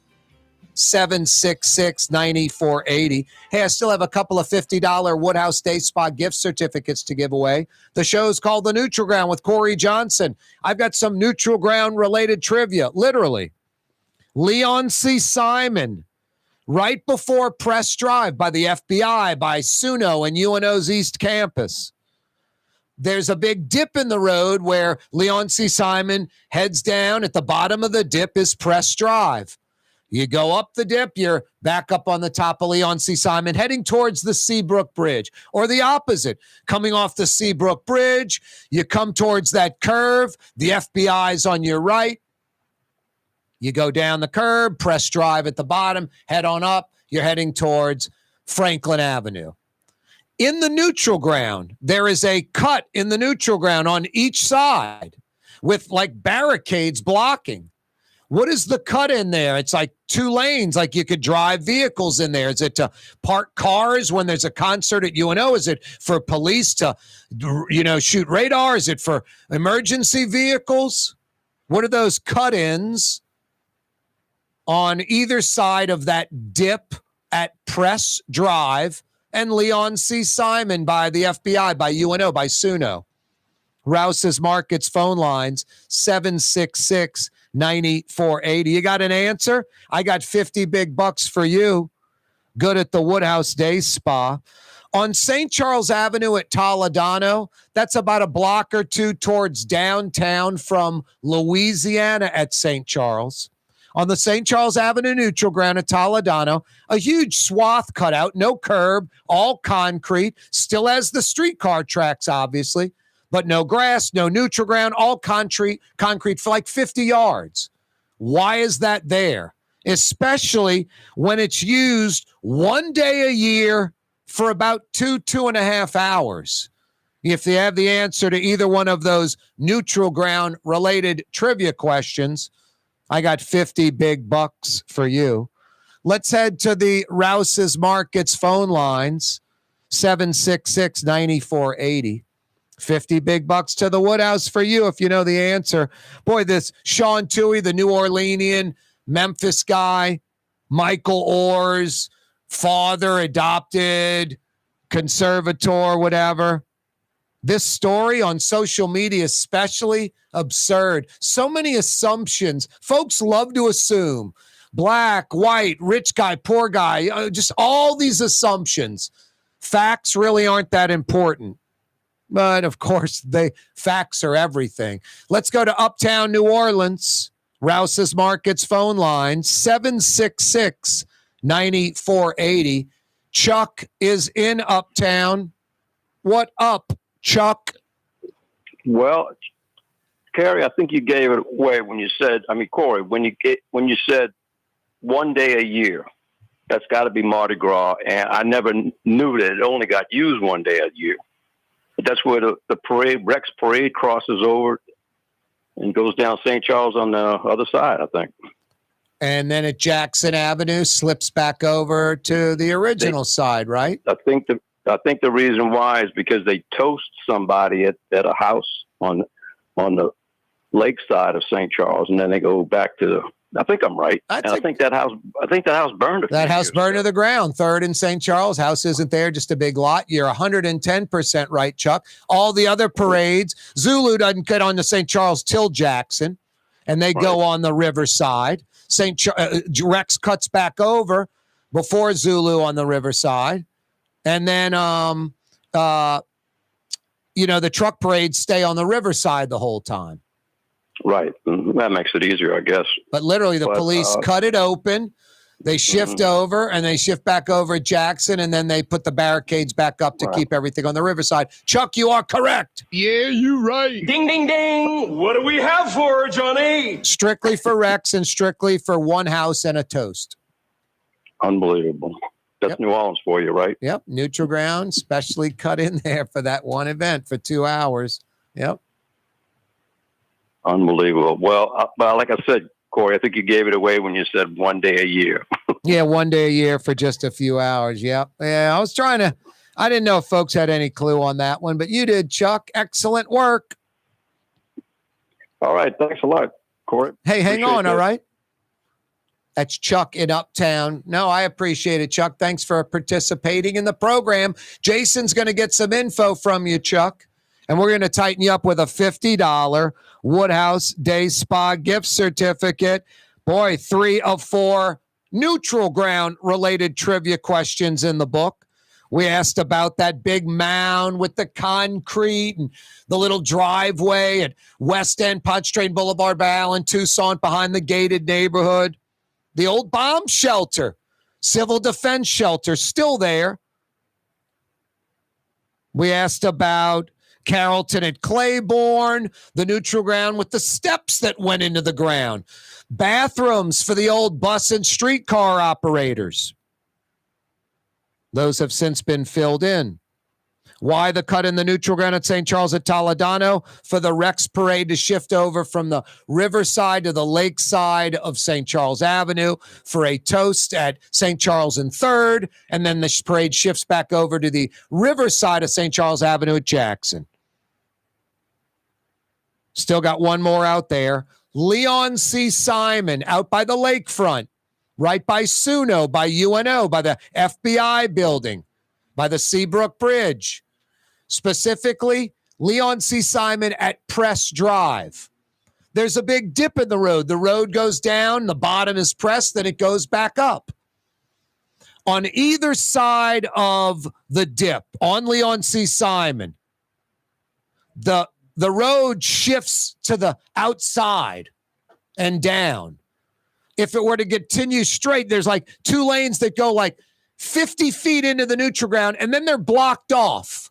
766-9480. Hey, I still have a couple of $50 Woodhouse Day Spa gift certificates to give away. The show's called The Neutral Ground with Corey Johnson. I've got some neutral ground related trivia, literally. Leon C. Simon, right before Press Drive by the FBI, by Suno and UNO's East Campus. There's a big dip in the road where Leon C. Simon heads down. At the bottom of the dip is Press Drive. You go up the dip, you're back up on the top of Leon C. Simon, heading towards the Seabrook Bridge, or the opposite. Coming off the Seabrook Bridge, you come towards that curve, the FBI's on your right. You go down the curb, Press Drive at the bottom, head on up, you're heading towards Franklin Avenue. In the neutral ground, there is a cut in the neutral ground on each side with like barricades blocking. What is the cut in there? It's like 2 lanes, like you could drive vehicles in there. Is it to park cars when there's a concert at UNO? Is it for police to, shoot radar? Is it for emergency vehicles? What are those cut-ins on either side of that dip at Press Drive and Leon C. Simon by the FBI, by UNO, by Suno? Rouse's Markets phone lines, 766-9480. You got an answer? I got 50 big bucks for you. Good at the Woodhouse Day Spa. On St. Charles Avenue at Toledano, that's about a block or two towards downtown from Louisiana at St. Charles. On the St. Charles Avenue neutral ground at Toledano, a huge swath cut out, no curb, all concrete, still has the streetcar tracks, obviously, but no grass, no neutral ground, all concrete for like 50 yards. Why is that there? Especially when it's used one day a year for about 2.5 hours. If you have the answer to either one of those neutral ground related trivia questions, I got 50 big bucks for you. Let's head to the Rouse's Markets phone lines, 766-9480. 50 big bucks to the Woodhouse for you if you know the answer. Boy, this Sean Tuohy, the New Orleanian Memphis guy, Michael Oher's father, adopted, conservator, whatever. This story on social media, especially absurd. So many assumptions. Folks love to assume. Black, white, rich guy, poor guy, just all these assumptions. Facts really aren't that important. But, of course, facts are everything. Let's go to Uptown New Orleans. Rouse's Markets phone line, 766-9480. Chuck is in Uptown. What up, Chuck? Well, Carrie, I think you gave it away when you said, Corey, when you said one day a year. That's got to be Mardi Gras. And I never knew that it only got used one day a year. That's where the parade, Rex Parade, crosses over and goes down St. Charles on the other side, I think. And then at Jackson Avenue slips back over to the original side, right? I think the reason why is because they toast somebody at a house on the lake side of St. Charles, and then they go back to I think I'm right. I think that house burned. That house burned to the ground. 3rd and St. Charles. House isn't there, just a big lot. You're 110% right, Chuck. All the other parades, Zulu doesn't get on to St. Charles till Jackson, and they go on the riverside. Rex cuts back over before Zulu on the riverside, and then the truck parades stay on the riverside the whole time. Right. That makes it easier, I guess. But literally, the police cut it open. They shift over, and they shift back over at Jackson, and then they put the barricades back up to keep everything on the riverside. Chuck, you are correct. Yeah, you're right. Ding, ding, ding. What do we have for her, Johnny? Strictly for Rex and strictly for one house and a toast. Unbelievable. That's New Orleans for you, right? Yep. Neutral ground, specially cut in there for that one event for 2 hours. Yep. Unbelievable. Well, like I said, Corey, I think you gave it away when you said 1 day a year. Yeah, 1 day a year for just a few hours. Yep. Yeah, I didn't know if folks had any clue on that one, but you did, Chuck. Excellent work. All right. Thanks a lot, Corey. Hey, hang Appreciate on, that. all right? That's Chuck in Uptown. No, I appreciate it, Chuck. Thanks for participating in the program. Jason's going to get some info from you, Chuck, and we're going to tighten you up with a $50 Woodhouse Day Spa gift certificate. Boy, 3 of 4 neutral ground related trivia questions in the book. We asked about that big mound with the concrete and the little driveway at West End, Pontchartrain Boulevard, by Allen, Tucson, behind the gated neighborhood. The old bomb shelter, civil defense shelter, still there. We asked about Carrollton at Claiborne, the neutral ground with the steps that went into the ground, bathrooms for the old bus and streetcar operators. Those have since been filled in. Why the cut in the neutral ground at St. Charles at Toledano? For the Rex Parade to shift over from the riverside to the lakeside of St. Charles Avenue, for a toast at St. Charles and 3rd, and then the parade shifts back over to the riverside of St. Charles Avenue at Jackson. Still got one more out there. Leon C. Simon out by the lakefront, right by Suno, by UNO, by the FBI building, by the Seabrook Bridge. Specifically, Leon C. Simon at Press Drive. There's a big dip in the road. The road goes down, the bottom is pressed, then it goes back up. On either side of the dip, on Leon C. Simon, the road shifts to the outside and down. If it were to continue straight, there's like 2 lanes that go like 50 feet into the neutral ground, and then they're blocked off.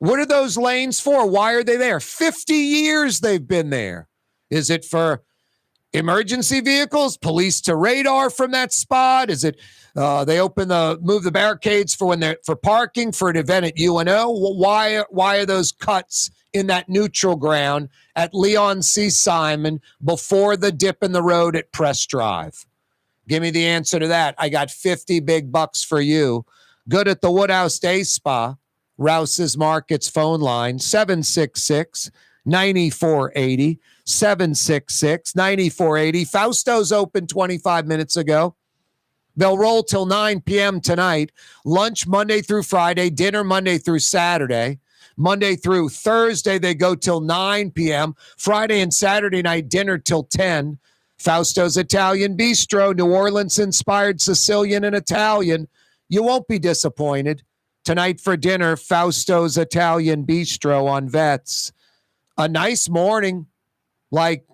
What are those lanes for? Why are they there? 50 years they've been there. Is it for emergency vehicles, police to radar from that spot? Is it they move the barricades for parking for an event at UNO? Why are those cuts in that neutral ground at Leon C. Simon before the dip in the road at Press Drive? Give me the answer to that. I got 50 big bucks for you. Good at the Woodhouse Day Spa. Rouse's Markets phone line, 766-9480, 766-9480. Fausto's open 25 minutes ago. They'll roll till 9 p.m. tonight. Lunch Monday through Friday, dinner Monday through Saturday. Monday through Thursday, they go till 9 p.m. Friday and Saturday night, dinner till 10. Fausto's Italian Bistro, New Orleans-inspired Sicilian and Italian. You won't be disappointed. Tonight for dinner, Fausto's Italian Bistro on Vets. A nice morning, like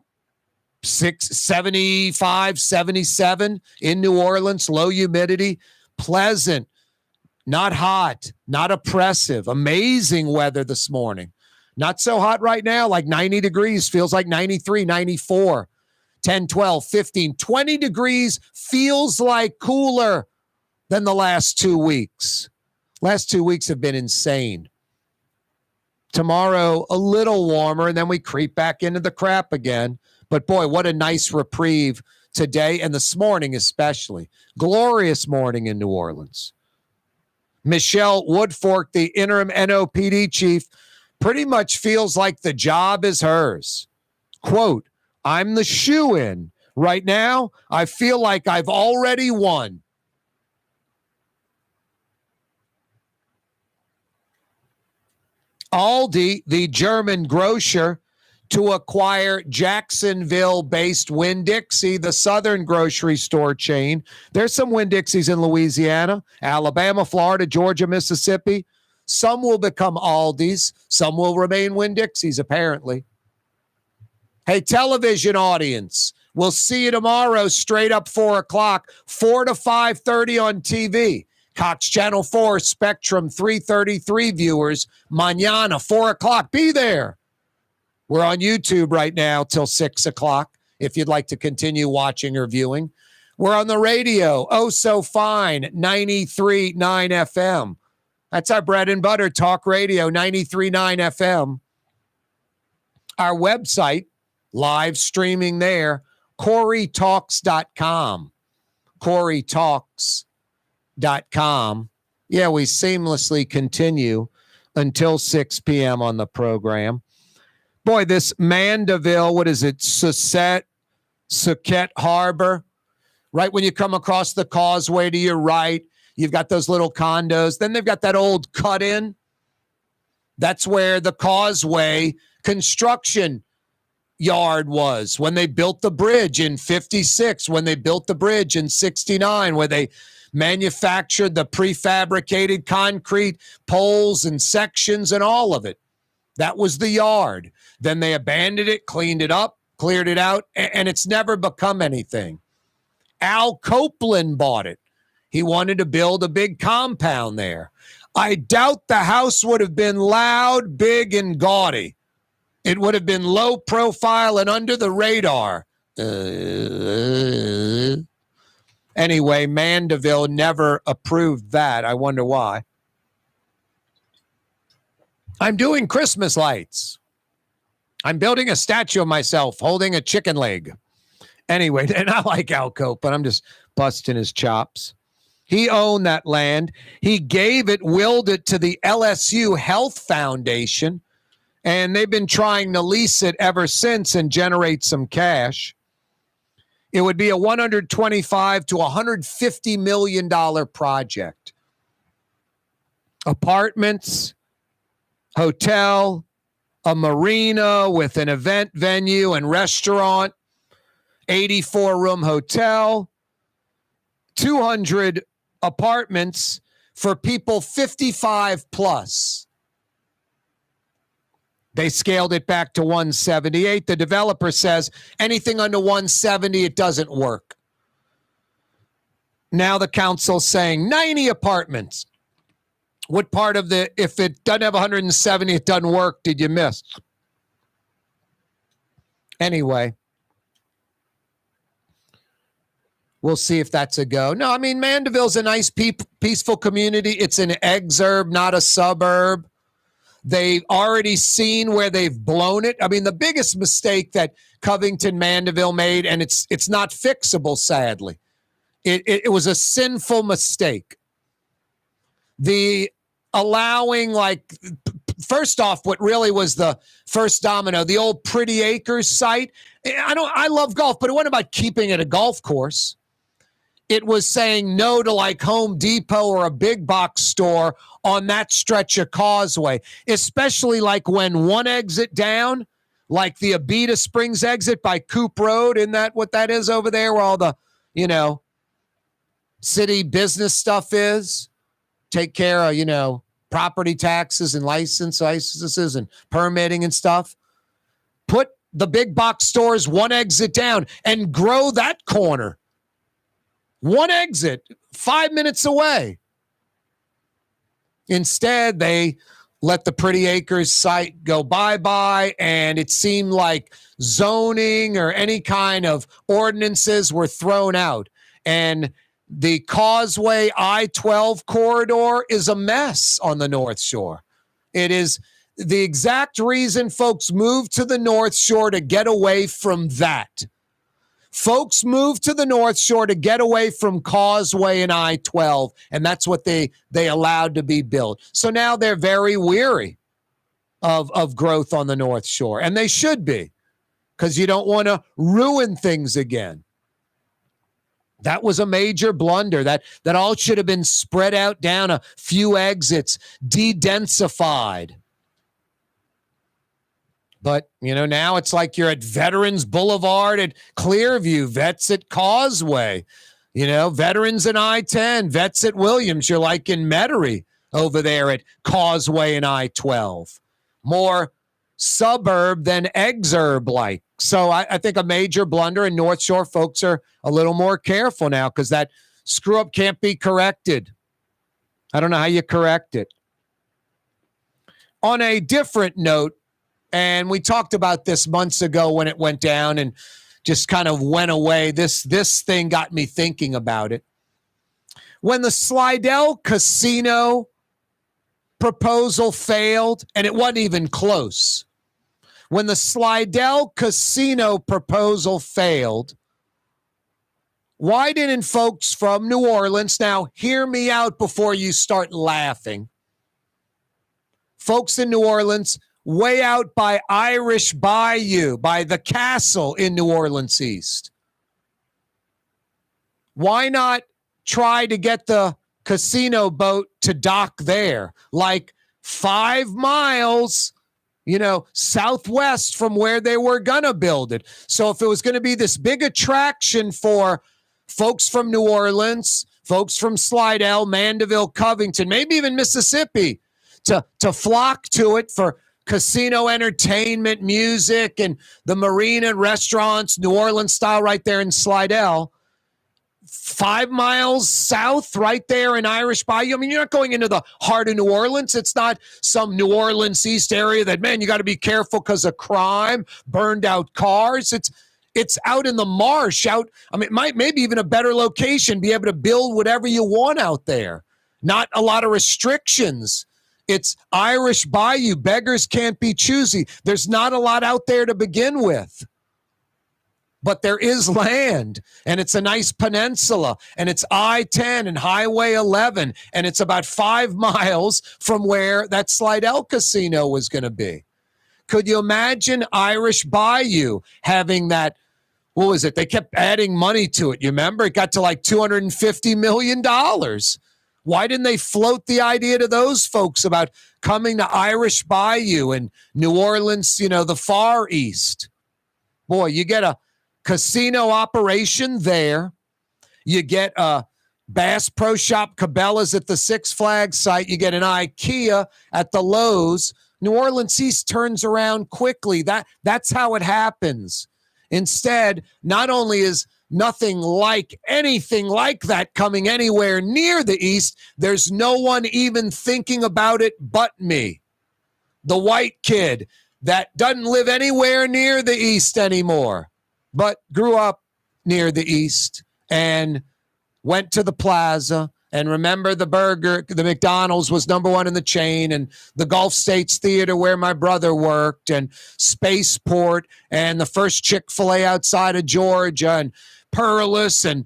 75, 77 in New Orleans, low humidity, pleasant, not hot, not oppressive, amazing weather this morning. Not so hot right now, like 90 degrees, feels like 93, 94, 10, 12, 15, 20 degrees, feels like cooler than the last 2 weeks. Last 2 weeks have been insane. Tomorrow, a little warmer, and then we creep back into the crap again. But boy, what a nice reprieve today and this morning especially. Glorious morning in New Orleans. Michelle Woodfork, the interim NOPD chief, pretty much feels like the job is hers. Quote, I'm the shoo-in. Right now, I feel like I've already won. Aldi, the German grocer, to acquire Jacksonville-based Winn Dixie, the southern grocery store chain. There's some Winn Dixies in Louisiana, Alabama, Florida, Georgia, Mississippi. Some will become Aldis. Some will remain Winn Dixies, apparently. Hey, television audience, we'll see you tomorrow straight up 4 o'clock, 4 to 5:30 on TV. Cox Channel 4, Spectrum 333 viewers, mañana, 4 o'clock. Be there. We're on YouTube right now till 6 o'clock if you'd like to continue watching or viewing. We're on the radio, oh so fine, 93.9 FM. That's our bread and butter, talk radio, 93.9 FM. Our website, live streaming there. KareTalks.com. KareTalks.com. Yeah, we seamlessly continue until 6 p.m. on the program. Boy, this Mandeville, what is it, Suquette Harbor, right when you come across the causeway to your right, you've got those little condos. Then they've got that old cut-in. That's where the causeway construction yard was when they built the bridge in 56, when they built the bridge in 69, where they manufactured the prefabricated concrete poles and sections and all of it. That was the yard. Then they abandoned it, cleaned it up, cleared it out, and it's never become anything. Al Copeland bought it. He wanted to build a big compound there. I doubt the house would have been loud, big, and gaudy. It would have been low profile and under the radar. Anyway, Mandeville never approved that. I wonder why. I'm doing Christmas lights. I'm building a statue of myself holding a chicken leg. Anyway, and I like Al Copeland. I'm just busting his chops. He owned that land. He gave it, willed it to the LSU Health Foundation, and they've been trying to lease it ever since and generate some cash. It would be a $125 to $150 million project. Apartments, hotel, a marina with an event venue and restaurant, 84-room hotel, 200 apartments for people 55 plus. They scaled it back to 178. The developer says anything under 170, it doesn't work. Now the council's saying 90 apartments. What part of the, if it doesn't have 170, it doesn't work, did you miss? Anyway, we'll see if that's a go. No, I mean, Mandeville's a nice, peaceful community. It's an exurb, not a suburb. They've already seen where they've blown it. I mean, the biggest mistake that Covington Mandeville made, and it's not fixable, sadly. It was a sinful mistake. The allowing, like, first off, what really was the first domino, the old Pretty Acres site. I love golf, but it wasn't about keeping it a golf course. It was saying no to like Home Depot or a big box store on that stretch of causeway, especially like when one exit down, like the Abita Springs exit by Coop Road. Isn't that what that is over there where all the, city business stuff is? Take care of, property taxes and licenses and permitting and stuff. Put the big box stores one exit down and grow that corner. One exit, 5 minutes away. Instead, they let the Pretty Acres site go bye-bye, and it seemed like zoning or any kind of ordinances were thrown out. And the Causeway I-12 corridor is a mess on the North Shore. It is the exact reason folks moved to the North Shore to get away from that. Folks moved to the North Shore to get away from Causeway and I-12, and that's what they allowed to be built. So now they're very weary of growth on the North Shore, and they should be, because you don't want to ruin things again. That was a major blunder. That all should have been spread out down a few exits, de-densified. But, now it's like you're at Veterans Boulevard at Clearview, Vets at Causeway, Veterans and I-10, Vets at Williams. You're like in Metairie over there at Causeway and I-12. More suburb than exurb-like. So I think a major blunder, and North Shore folks are a little more careful now because that screw-up can't be corrected. I don't know how you correct it. On a different note, and we talked about this months ago when it went down and just kind of went away. This thing got me thinking about it. When the Slidell Casino proposal failed, and it wasn't even close. when the Slidell Casino proposal failed, why didn't folks from New Orleans, now hear me out before you start laughing, folks in New Orleans, way out by Irish Bayou, by the castle in New Orleans East, why not try to get the casino boat to dock there, like 5 miles, southwest from where they were going to build it? So if it was going to be this big attraction for folks from New Orleans, folks from Slidell, Mandeville, Covington, maybe even Mississippi, to flock to it for casino entertainment, music, and the marina, restaurants, New Orleans style right there in Slidell, 5 miles south right there in Irish Bayou. I mean, you're not going into the heart of New Orleans. It's not some New Orleans East area that, man, you got to be careful because of crime, burned out cars. It's out in the marsh, maybe even a better location, be able to build whatever you want out there. Not a lot of restrictions. It's Irish Bayou. Beggars can't be choosy. There's not a lot out there to begin with. But there is land, and it's a nice peninsula, and it's I-10 and Highway 11, and it's about 5 miles from where that Slidell Casino was going to be. Could you imagine Irish Bayou having that? What was it? They kept adding money to it. You remember? It got to like $250 million. Why didn't they float the idea to those folks about coming to Irish Bayou and New Orleans, the Far East? Boy, you get a casino operation there. You get a Bass Pro Shop Cabela's at the Six Flags site. You get an IKEA at the Lowe's. New Orleans East turns around quickly. That's how it happens. Instead, not only is nothing like anything like that coming anywhere near the East, there's no one even thinking about it but me, the white kid that doesn't live anywhere near the East anymore, but grew up near the East and went to the plaza. And remember the McDonald's was number one in the chain, and the Gulf States Theater where my brother worked, and Spaceport, and the first Chick-fil-A outside of Georgia, and Perlis, and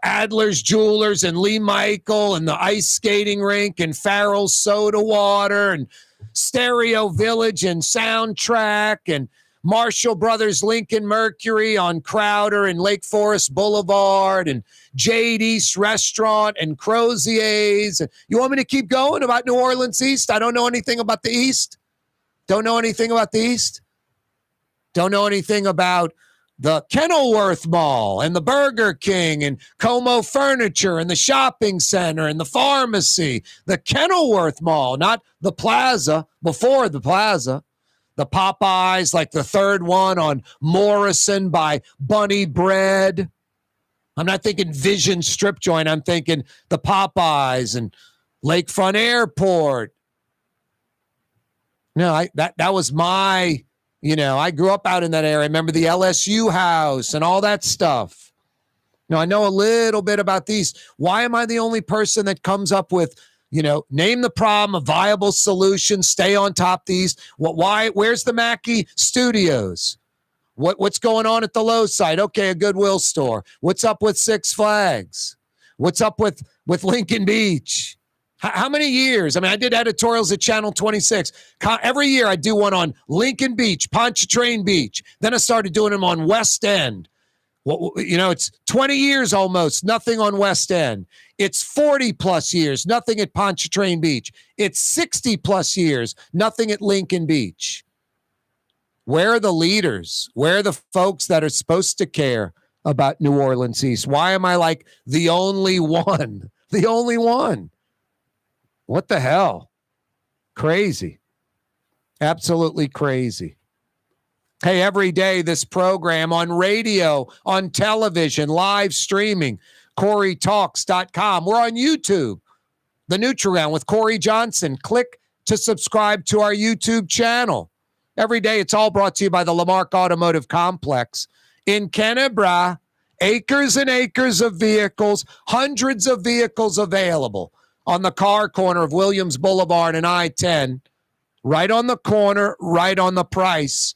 Adler's Jewelers, and Lee Michael, and the ice skating rink, and Farrell's Soda Water, and Stereo Village, and Soundtrack, and Marshall Brothers Lincoln Mercury on Crowder and Lake Forest Boulevard, and Jade East Restaurant, and Crozier's. You want me to keep going about New Orleans East? I don't know anything about the East. Don't know anything about the East. Don't know anything about the Kenilworth Mall and the Burger King and Como Furniture and the shopping center and the pharmacy. The Kenilworth Mall, not the plaza, before the plaza. The Popeyes, like the third one on Morrison by Bunny Bread. I'm not thinking Vision Strip Joint. I'm thinking the Popeyes and Lakefront Airport. No, that was my, I grew up out in that area. I remember the LSU house and all that stuff. Now, I know a little bit about these. Why am I the only person that comes up with, name the problem, a viable solution, stay on top of these? Where's the Mackey Studios? What's going on at the Lowe's site? Okay, a Goodwill store. What's up with Six Flags? What's up with Lincoln Beach? How many years? I mean, I did editorials at Channel 26. Every year I do one on Lincoln Beach, Pontchartrain Beach. Then I started doing them on West End. Well, it's 20 years almost, nothing on West End. It's 40 plus years, nothing at Pontchartrain Beach. It's 60 plus years, nothing at Lincoln Beach. Where are the leaders? Where are the folks that are supposed to care about New Orleans East? Why am I like the only one? The only one. What the hell? Crazy. Absolutely crazy. Hey, every day this program on radio, on television, live streaming, KaareTalks.com. We're on YouTube, The Nutri-Round with Corey Johnson. Click to subscribe to our YouTube channel. Every day it's all brought to you by the Lamarck Automotive Complex in Kennebra. Acres and acres of vehicles, hundreds of vehicles available on the car corner of Williams Boulevard and I-10. Right on the corner, right on the price.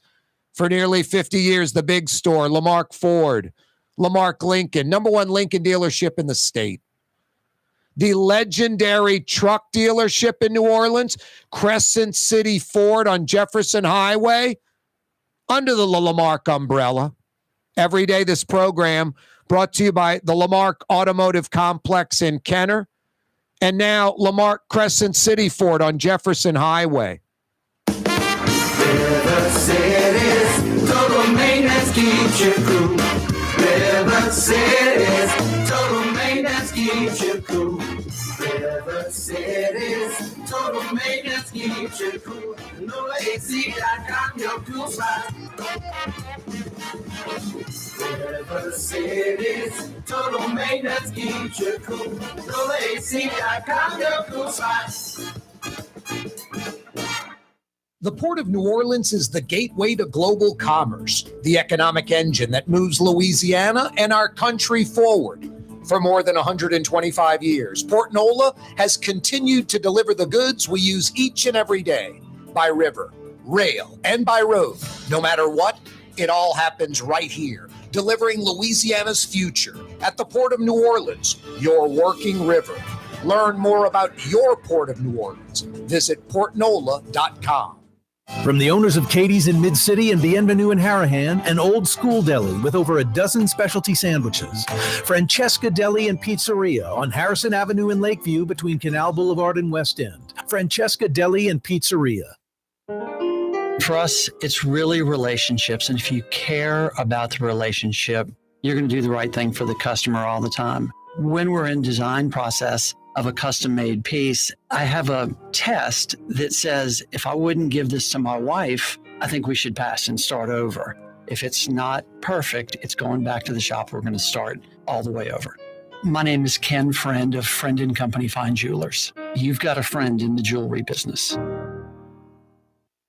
For nearly 50 years, the big store, Lamarck Ford, Lamarck Lincoln, number one Lincoln dealership in the state. The legendary truck dealership in New Orleans, Crescent City Ford on Jefferson Highway, under the Lamarck umbrella. Every day, this program brought to you by the Lamarck Automotive Complex in Kenner, and now Lamarck Crescent City Ford on Jefferson Highway. River City's total maintenance keeps you cool. River City's total maintenance keeps you cool. River City's total maintenance keeps you cool. No AC.com, your cool spot. River City's total maintenance keeps you cool. No AC.com, your cool spot. The Port of New Orleans is the gateway to global commerce, the economic engine that moves Louisiana and our country forward. For more than 125 years, Port Nola has continued to deliver the goods we use each and every day, by river, rail, and by road. No matter what, it all happens right here, delivering Louisiana's future at the Port of New Orleans, your working river. Learn more about your Port of New Orleans. Visit portnola.com. From the owners of Katie's in Mid-City and Bienvenue in Harahan, an old school deli with over a dozen specialty sandwiches. Francesca Deli and Pizzeria on Harrison Avenue in Lakeview between Canal Boulevard and West End. Francesca Deli and Pizzeria. For us, it's really relationships. And if you care about the relationship, you're going to do the right thing for the customer all the time. When we're in design process of a custom-made piece, I have a test that says, if I wouldn't give this to my wife, I think we should pass and start over. If it's not perfect, it's going back to the shop. We're going to start all the way over. My name is Ken Friend of Friend & Company Fine Jewelers. You've got a friend in the jewelry business.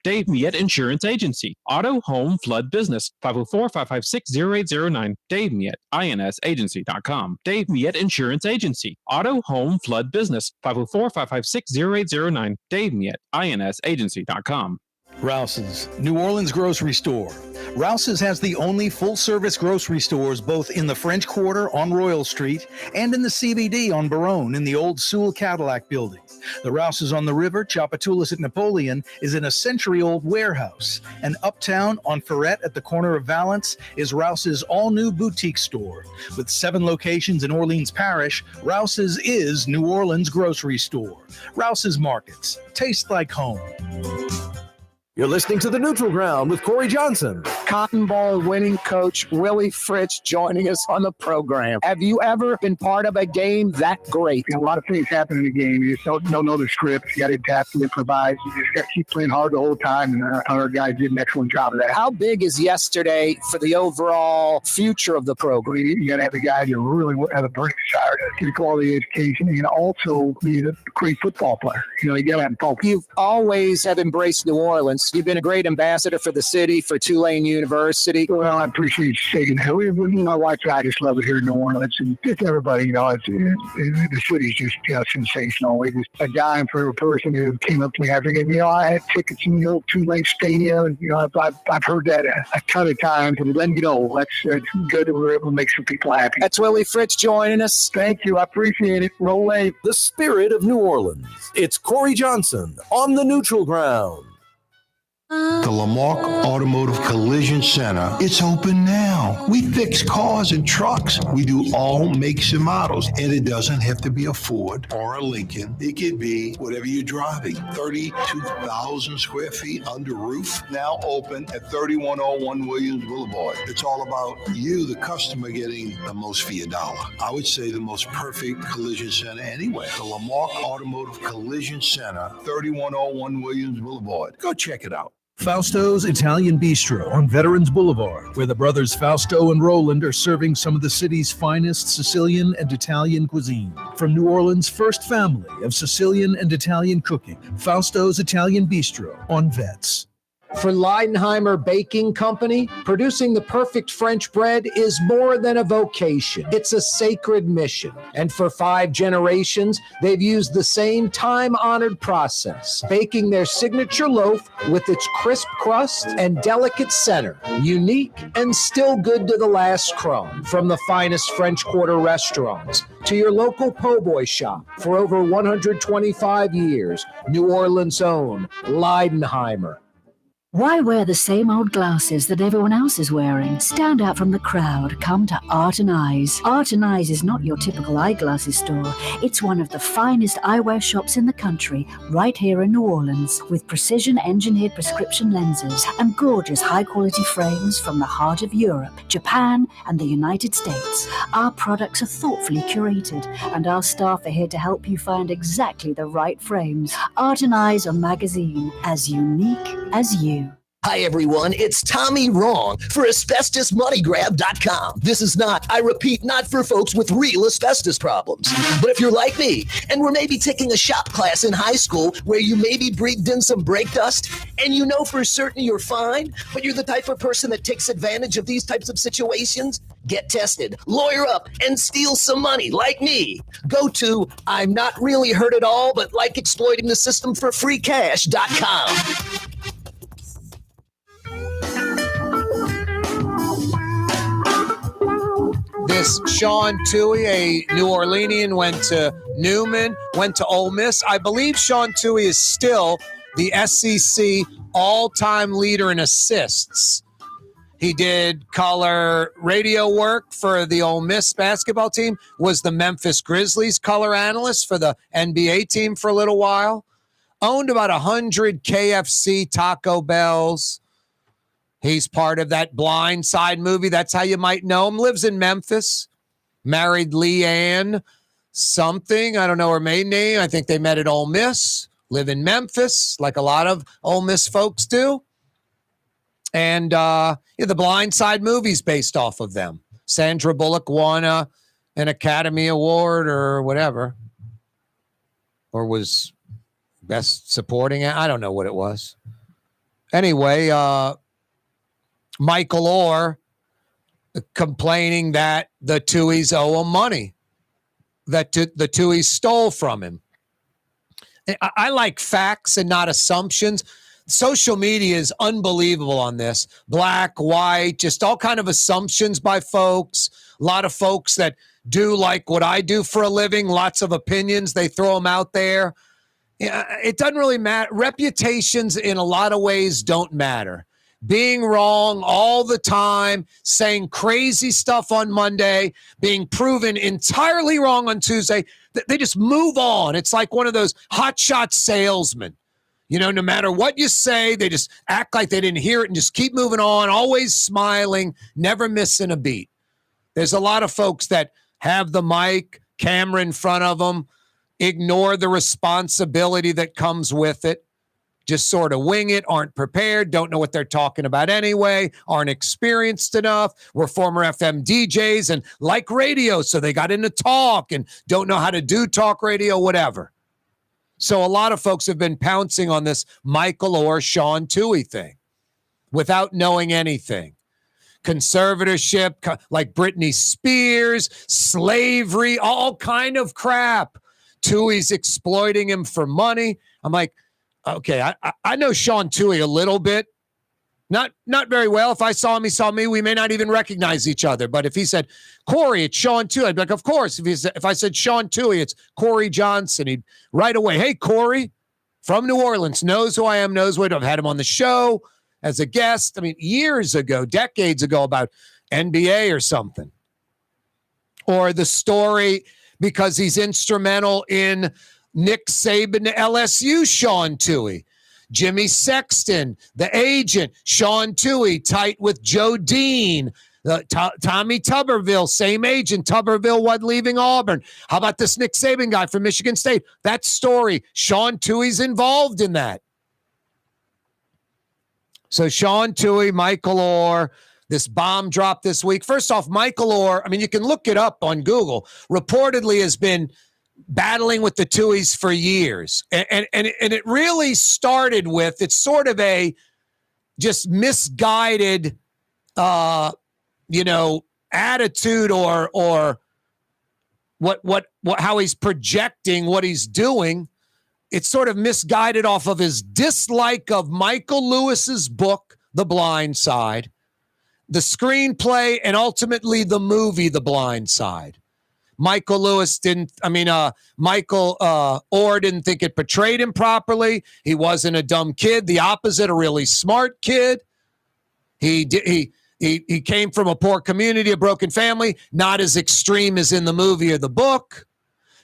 Dave Miette Insurance Agency. Auto, home, flood business. 504-556-0809. Dave Miette, INSagency.com. Dave Miette Insurance Agency. Auto, home, flood business. 504-556-0809. Dave Miette, INSagency.com. Rouse's, New Orleans grocery store. Rouse's has the only full-service grocery stores both in the French Quarter on Royal Street and in the CBD on Baronne in the old Sewell Cadillac building. The Rouse's on the river, Tchoupitoulas at Napoleon, is in a century-old warehouse. And uptown on Ferret at the corner of Valence is Rouse's all-new boutique store. With 7 locations in Orleans Parish, Rouse's is New Orleans grocery store. Rouse's Markets. Taste like home. You're listening to The Neutral Ground with Corey Johnson. Cotton Bowl winning coach Willie Fritz joining us on the program. Have you ever been part of a game that great? A lot of things happen in the game. You just don't know the script. You got to adapt and improvise. You just got to keep playing hard the whole time, and our guys did an excellent job of that. How big is yesterday for the overall future of the program? You got to have a guy who really have a burning desire to get a quality education and also be a great football player. You got to have focus. You've always have embraced New Orleans. You've been a great ambassador for the city, for Tulane University. Well, I appreciate you saying that. My wife and I just love it here in New Orleans. And just everybody, the city's just sensational. It's a dime for a person who came up to me after game. I had tickets in the old Tulane Stadium. And, I've heard that a ton of times. And letting you know, that's good that we're able to make some people happy. That's Willie Fritz joining us. Thank you. I appreciate it. Roll wave. The spirit of New Orleans. It's Corey Johnson on The Neutral Ground. The Lamarck Automotive Collision Center, it's open now. We fix cars and trucks. We do all makes and models. And it doesn't have to be a Ford or a Lincoln. It could be whatever you're driving. 32,000 square feet under roof, now open at 3101 Williams Boulevard. It's all about you, the customer, getting the most for your dollar. I would say the most perfect collision center anywhere. The Lamarck Automotive Collision Center, 3101 Williams Boulevard. Go check it out. Fausto's Italian Bistro on Veterans Boulevard, where the brothers Fausto and Roland are serving some of the city's finest Sicilian and Italian cuisine. From New Orleans' first family of Sicilian and Italian cooking, Fausto's Italian Bistro on Vets. For Leidenheimer Baking Company, producing the perfect French bread is more than a vocation. It's a sacred mission. And for 5 generations, they've used the same time-honored process, baking their signature loaf with its crisp crust and delicate center, unique and still good to the last crumb. From the finest French Quarter restaurants to your local po' boy shop, for over 125 years, New Orleans' own Leidenheimer. Why wear the same old glasses that everyone else is wearing? Stand out from the crowd. Come to Art and Eyes. Art and Eyes is not your typical eyeglasses store. It's one of the finest eyewear shops in the country, right here in New Orleans, with precision-engineered prescription lenses and gorgeous high-quality frames from the heart of Europe, Japan, and the United States. Our products are thoughtfully curated, and our staff are here to help you find exactly the right frames. Art and Eyes are magazine, as unique as you. Hi, everyone. It's Tommy Wrong for AsbestosMoneyGrab.com. This is not, I repeat, not for folks with real asbestos problems. But if you're like me, and we're maybe taking a shop class in high school where you maybe breathed in some brake dust, and you know for certain you're fine, but you're the type of person that takes advantage of these types of situations, get tested, lawyer up, and steal some money like me. Go to I'm not really hurt at all, but like exploiting the system for free cash.com. This Sean Tuohy, a New Orleanian, went to Newman, went to Ole Miss. I believe Sean Tuohy is still the SEC all-time leader in assists. He did color radio work for the Ole Miss basketball team, was the Memphis Grizzlies color analyst for the NBA team for a little while, owned about 100 KFC Taco Bells. He's part of that Blind Side movie. That's how you might know him. Lives in Memphis. Married Leanne something. I don't know her maiden name. I think they met at Ole Miss. Live in Memphis, like a lot of Ole Miss folks do. And the Blind Side movie's based off of them. Sandra Bullock won an Academy Award or whatever. Or was best supporting. I don't know what it was. Anyway, Michael Oher complaining that the Tuohys owe him money, that the Tuohys stole from him. I like facts and not assumptions. Social media is unbelievable on this. Black, white, just all kind of assumptions by folks. A lot of folks that do like what I do for a living, lots of opinions. They throw them out there. It doesn't really matter. Reputations in a lot of ways don't matter. Being wrong all the time, saying crazy stuff on Monday, being proven entirely wrong on Tuesday, they just move on. It's like one of those hotshot salesmen. You know, no matter what you say, they just act like they didn't hear it and just keep moving on, always smiling, never missing a beat. There's a lot of folks that have the mic, camera in front of them, ignore the responsibility that comes with it. Just sort of wing it, aren't prepared, don't know what they're talking about anyway, aren't experienced enough, were former FM DJs and like radio, so they got into talk and don't know how to do talk radio, whatever. So a lot of folks have been pouncing on this Michael Oher, Sean Tuohy thing without knowing anything. Conservatorship, like Britney Spears, slavery, all kind of crap. Tuohy's exploiting him for money. I'm like, okay, I know Sean Tuohy a little bit. Not very well. If I saw him, he saw me. We may not even recognize each other. But if he said, Corey, it's Sean Tuohy, I'd be like, of course. If I said Sean Tuohy, it's Corey Johnson. He'd right away, hey, Corey from New Orleans, knows who I am, knows what I've had him on the show as a guest. I mean, years ago, decades ago, about NBA or something. Or the story because he's instrumental in Nick Saban to LSU, Sean Tuohy. Jimmy Sexton, the agent, Sean Tuohy, tight with Joe Dean. Tommy Tuberville, same agent. Tuberville wasn't leaving Auburn. How about this Nick Saban guy from Michigan State? That story, Sean Tuohy's involved in that. So Sean Tuohy, Michael Oher, this bomb drop this week. First off, Michael Oher, I mean, you can look it up on Google, reportedly has been battling with the Tuohys for years. And it really started with, it's sort of a just misguided, attitude or how he's projecting what he's doing. It's sort of misguided off of his dislike of Michael Lewis's book, The Blind Side, the screenplay, and ultimately the movie, The Blind Side. Michael Oher didn't think it portrayed him properly. He wasn't a dumb kid. The opposite, a really smart kid. He came from a poor community, a broken family, not as extreme as in the movie or the book.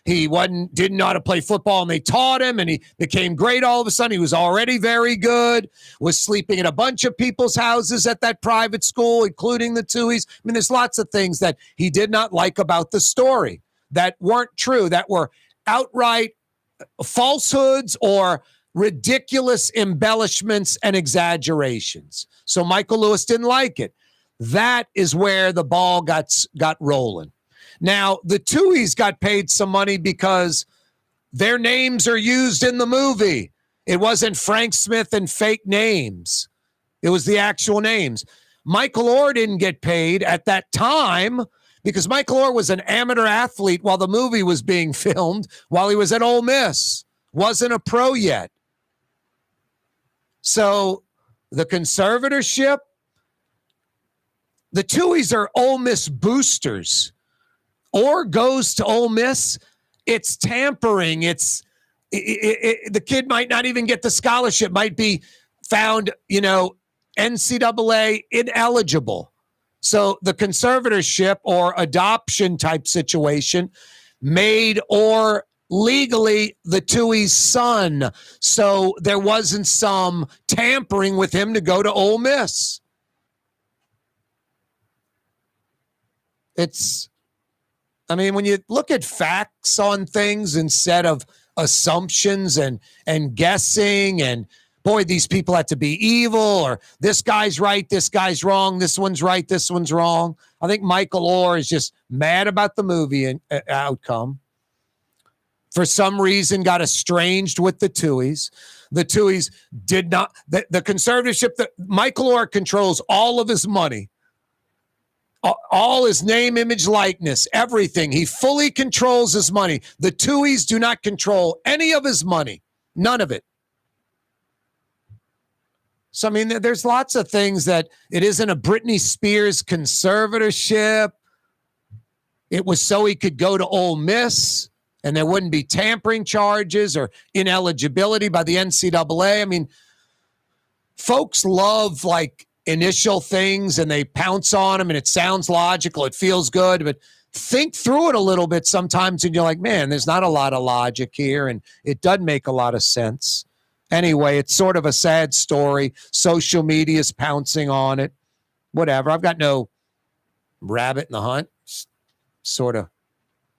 He didn't know how to play football, and they taught him, and he became great all of a sudden. He was already very good, was sleeping in a bunch of people's houses at that private school, including the Tuohys. I mean, there's lots of things that he did not like about the story that weren't true, that were outright falsehoods or ridiculous embellishments and exaggerations. So Michael Lewis didn't like it. That is where the ball got rolling. Now, the Tuohys got paid some money because their names are used in the movie. It wasn't Frank Smith and fake names. It was the actual names. Michael Oher didn't get paid at that time because Michael Oher was an amateur athlete while the movie was being filmed, while he was at Ole Miss. Wasn't a pro yet. So the conservatorship, the Tuohys are Ole Miss boosters. Or goes to Ole Miss, it's tampering. The kid might not even get the scholarship, might be found, NCAA ineligible. So the conservatorship or adoption type situation made Oher legally the Tuohy's son. So there wasn't some tampering with him to go to Ole Miss. When you look at facts on things instead of assumptions and guessing, and boy, these people have to be evil, or this guy's right, this guy's wrong, this one's right, this one's wrong. I think Michael Oher is just mad about the movie and outcome. For some reason, got estranged with the Tuohys. The Tuohys did not, the conservatorship, Michael Oher controls all of his money. All his name, image, likeness, everything. He fully controls his money. The Tuohys do not control any of his money. None of it. So, there's lots of things that it isn't a Britney Spears conservatorship. It was so he could go to Ole Miss and there wouldn't be tampering charges or ineligibility by the NCAA. Folks love initial things and they pounce on them and it sounds logical. It feels good, but think through it a little bit sometimes and you're like, man, there's not a lot of logic here and it doesn't make a lot of sense. Anyway, it's sort of a sad story. Social media is pouncing on it. Whatever. I've got no rabbit in the hunt. Sort of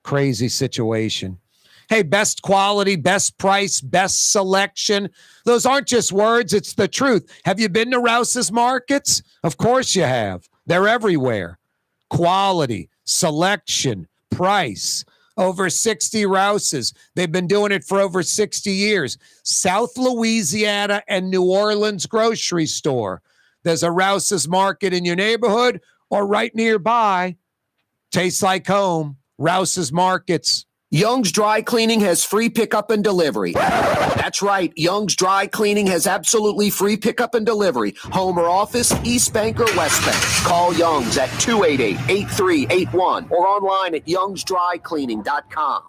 crazy situation. Hey, best quality, best price, best selection. Those aren't just words, it's the truth. Have you been to Rouse's markets? Of course you have. They're everywhere. Quality, selection, price. Over 60 Rouses. They've been doing it for over 60 years. South Louisiana and New Orleans grocery store. There's a Rouse's market in your neighborhood or right nearby. Tastes like home. Rouse's Markets. Young's Dry Cleaning has free pickup and delivery. That's right. Young's Dry Cleaning has absolutely free pickup and delivery. Home or office, East Bank or West Bank. Call Young's at 288-8381 or online at youngsdrycleaning.com.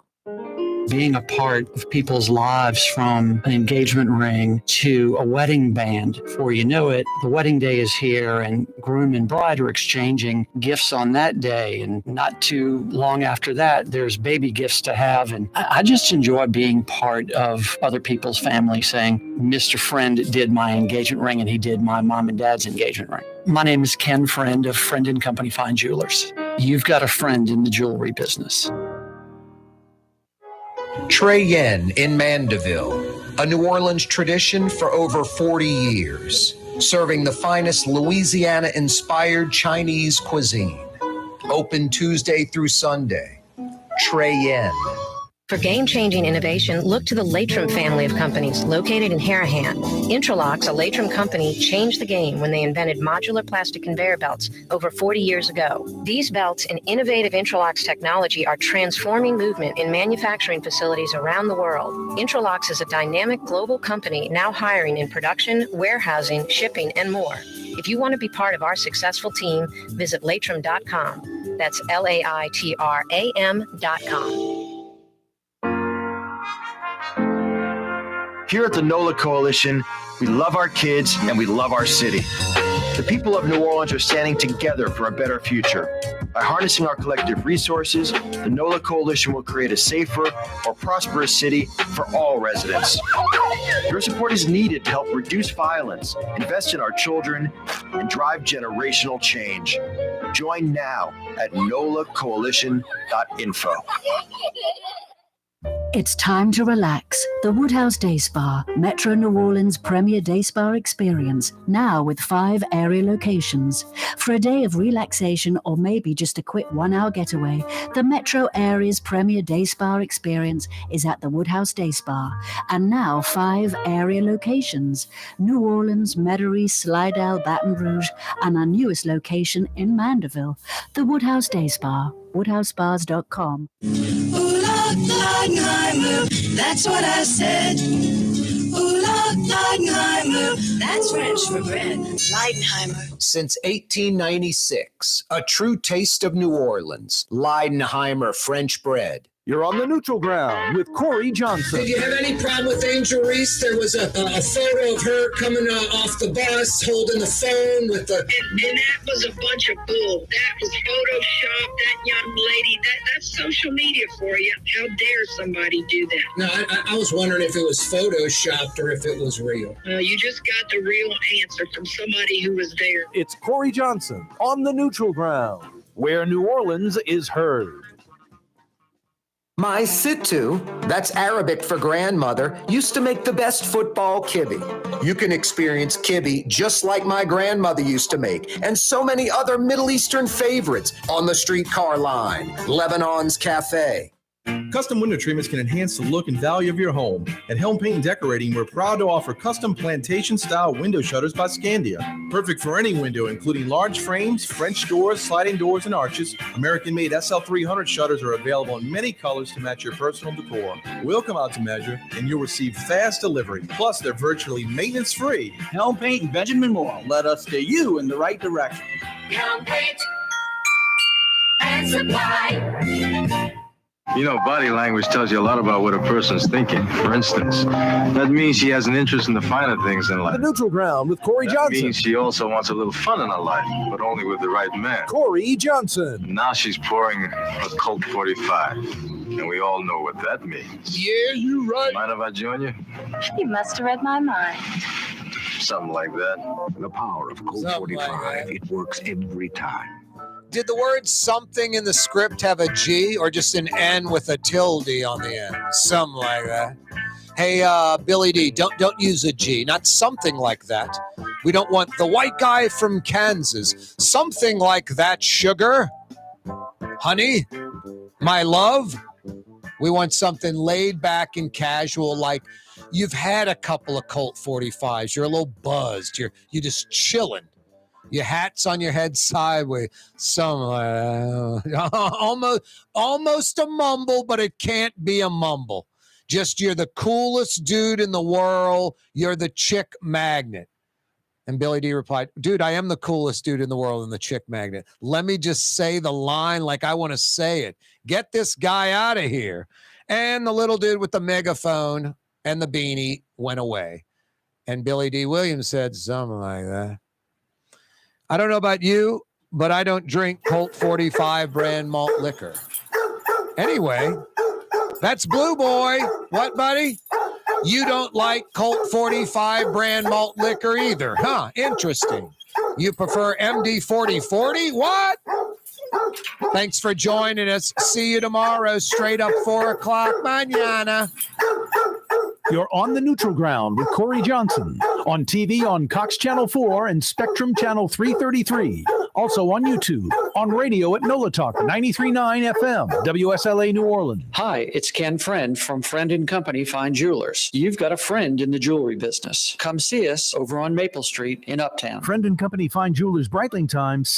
Being a part of people's lives, from an engagement ring to a wedding band. Before you know it, the wedding day is here and groom and bride are exchanging gifts on that day. And not too long after that, there's baby gifts to have. And I just enjoy being part of other people's family, saying, Mr. Friend did my engagement ring and he did my mom and dad's engagement ring. My name is Ken Friend of Friend & Company Fine Jewelers. You've got a friend in the jewelry business. Trey Yen in Mandeville, a New Orleans tradition for over 40 years, serving the finest Louisiana-inspired Chinese cuisine. Open Tuesday through Sunday. Trey Yen. For game-changing innovation, look to the Latrim family of companies located in Harahan. Intralocks, a Latrim company, changed the game when they invented modular plastic conveyor belts over 40 years ago. These belts and innovative Intralocks technology are transforming movement in manufacturing facilities around the world. Intralocks is a dynamic global company now hiring in production, warehousing, shipping, and more. If you want to be part of our successful team, visit Latrim.com. That's LAITRAM.com. Here at the NOLA Coalition, we love our kids and we love our city. The people of New Orleans are standing together for a better future. By harnessing our collective resources, the NOLA Coalition will create a safer, more prosperous city for all residents. Your support is needed to help reduce violence, invest in our children, and drive generational change. Join now at nolacoalition.info. It's time to relax. The Woodhouse Day Spa, Metro New Orleans' premier day spa experience, now with 5 area locations. For a day of relaxation or maybe just a quick 1-hour getaway, the Metro area's premier day spa experience is at the Woodhouse Day Spa. And now 5 area locations: New Orleans, Metairie, Slidell, Baton Rouge, and our newest location in Mandeville. The Woodhouse Day Spa, woodhousespas.com. Leidenheimer, that's what I said. Leidenheimer, that's French for bread. Leidenheimer. Since 1896, a true taste of New Orleans. Leidenheimer French bread. You're on the neutral ground with Kaare Johnson. Did you have any problem with Angel Reese? There was a photo of her coming off the bus, holding the phone with the... And that was a bunch of bull. That was Photoshop, that young lady. That's social media for you. How dare somebody do that? No, I was wondering if it was Photoshopped or if it was real. You just got the real answer from somebody who was there. It's Kaare Johnson on the neutral ground, where New Orleans is heard. My Sittu, that's Arabic for grandmother, used to make the best football kibbe. You can experience kibbe just like my grandmother used to make, and so many other Middle Eastern favorites on the streetcar line, Lebanon's Cafe. Custom window treatments can enhance the look and value of your home. At Helm Paint and Decorating, we're proud to offer custom plantation-style window shutters by Scandia. Perfect for any window, including large frames, French doors, sliding doors, and arches. American-made SL300 shutters are available in many colors to match your personal decor. We'll come out to measure, and you'll receive fast delivery. Plus, they're virtually maintenance-free. Helm Paint and Benjamin Moore let us steer you in the right direction. Helm Paint and Supply. You know, body language tells you a lot about what a person's thinking. For instance, that means she has an interest in the finer things in life. The neutral ground with Kaare Johnson. That means she also wants a little fun in her life, but only with the right man. Kaare Johnson. Now she's pouring a Colt 45, and we all know what that means. Yeah, you right. Mind if I join you? You must have read my mind. Something like that. The power of Colt 45. It works every time. Did the word something in the script have a G or just an N with a tilde on the end? Something like that. Hey, Billy D, don't use a G. Not something like that. We don't want the white guy from Kansas. Something like that, sugar. Honey, my love. We want something laid back and casual, like you've had a couple of Colt 45s. You're a little buzzed. You're just chilling. Your hat's on your head sideways. Almost a mumble, but it can't be a mumble. Just you're the coolest dude in the world. You're the chick magnet. And Billy D replied, dude, I am the coolest dude in the world and the chick magnet. Let me just say the line like I want to say it. Get this guy out of here. And the little dude with the megaphone and the beanie went away. And Billy D. Williams said something like that. I don't know about you, but I don't drink Colt 45 brand malt liquor. Anyway, that's Blue Boy. What, buddy? You don't like Colt 45 brand malt liquor either, huh? Interesting. You prefer MD 4040? What? Thanks for joining us. See you tomorrow, straight up 4 o'clock mañana. You're on the neutral ground with Kaare Johnson on TV on Cox Channel 4 and Spectrum Channel 333. Also on YouTube, on radio at NOLA Talk 93.9 FM, WSLA New Orleans. Hi, it's Ken Friend from Friend & Company Fine Jewelers. You've got a friend in the jewelry business. Come see us over on Maple Street in Uptown. Friend & Company Fine Jewelers, Breitling time, 6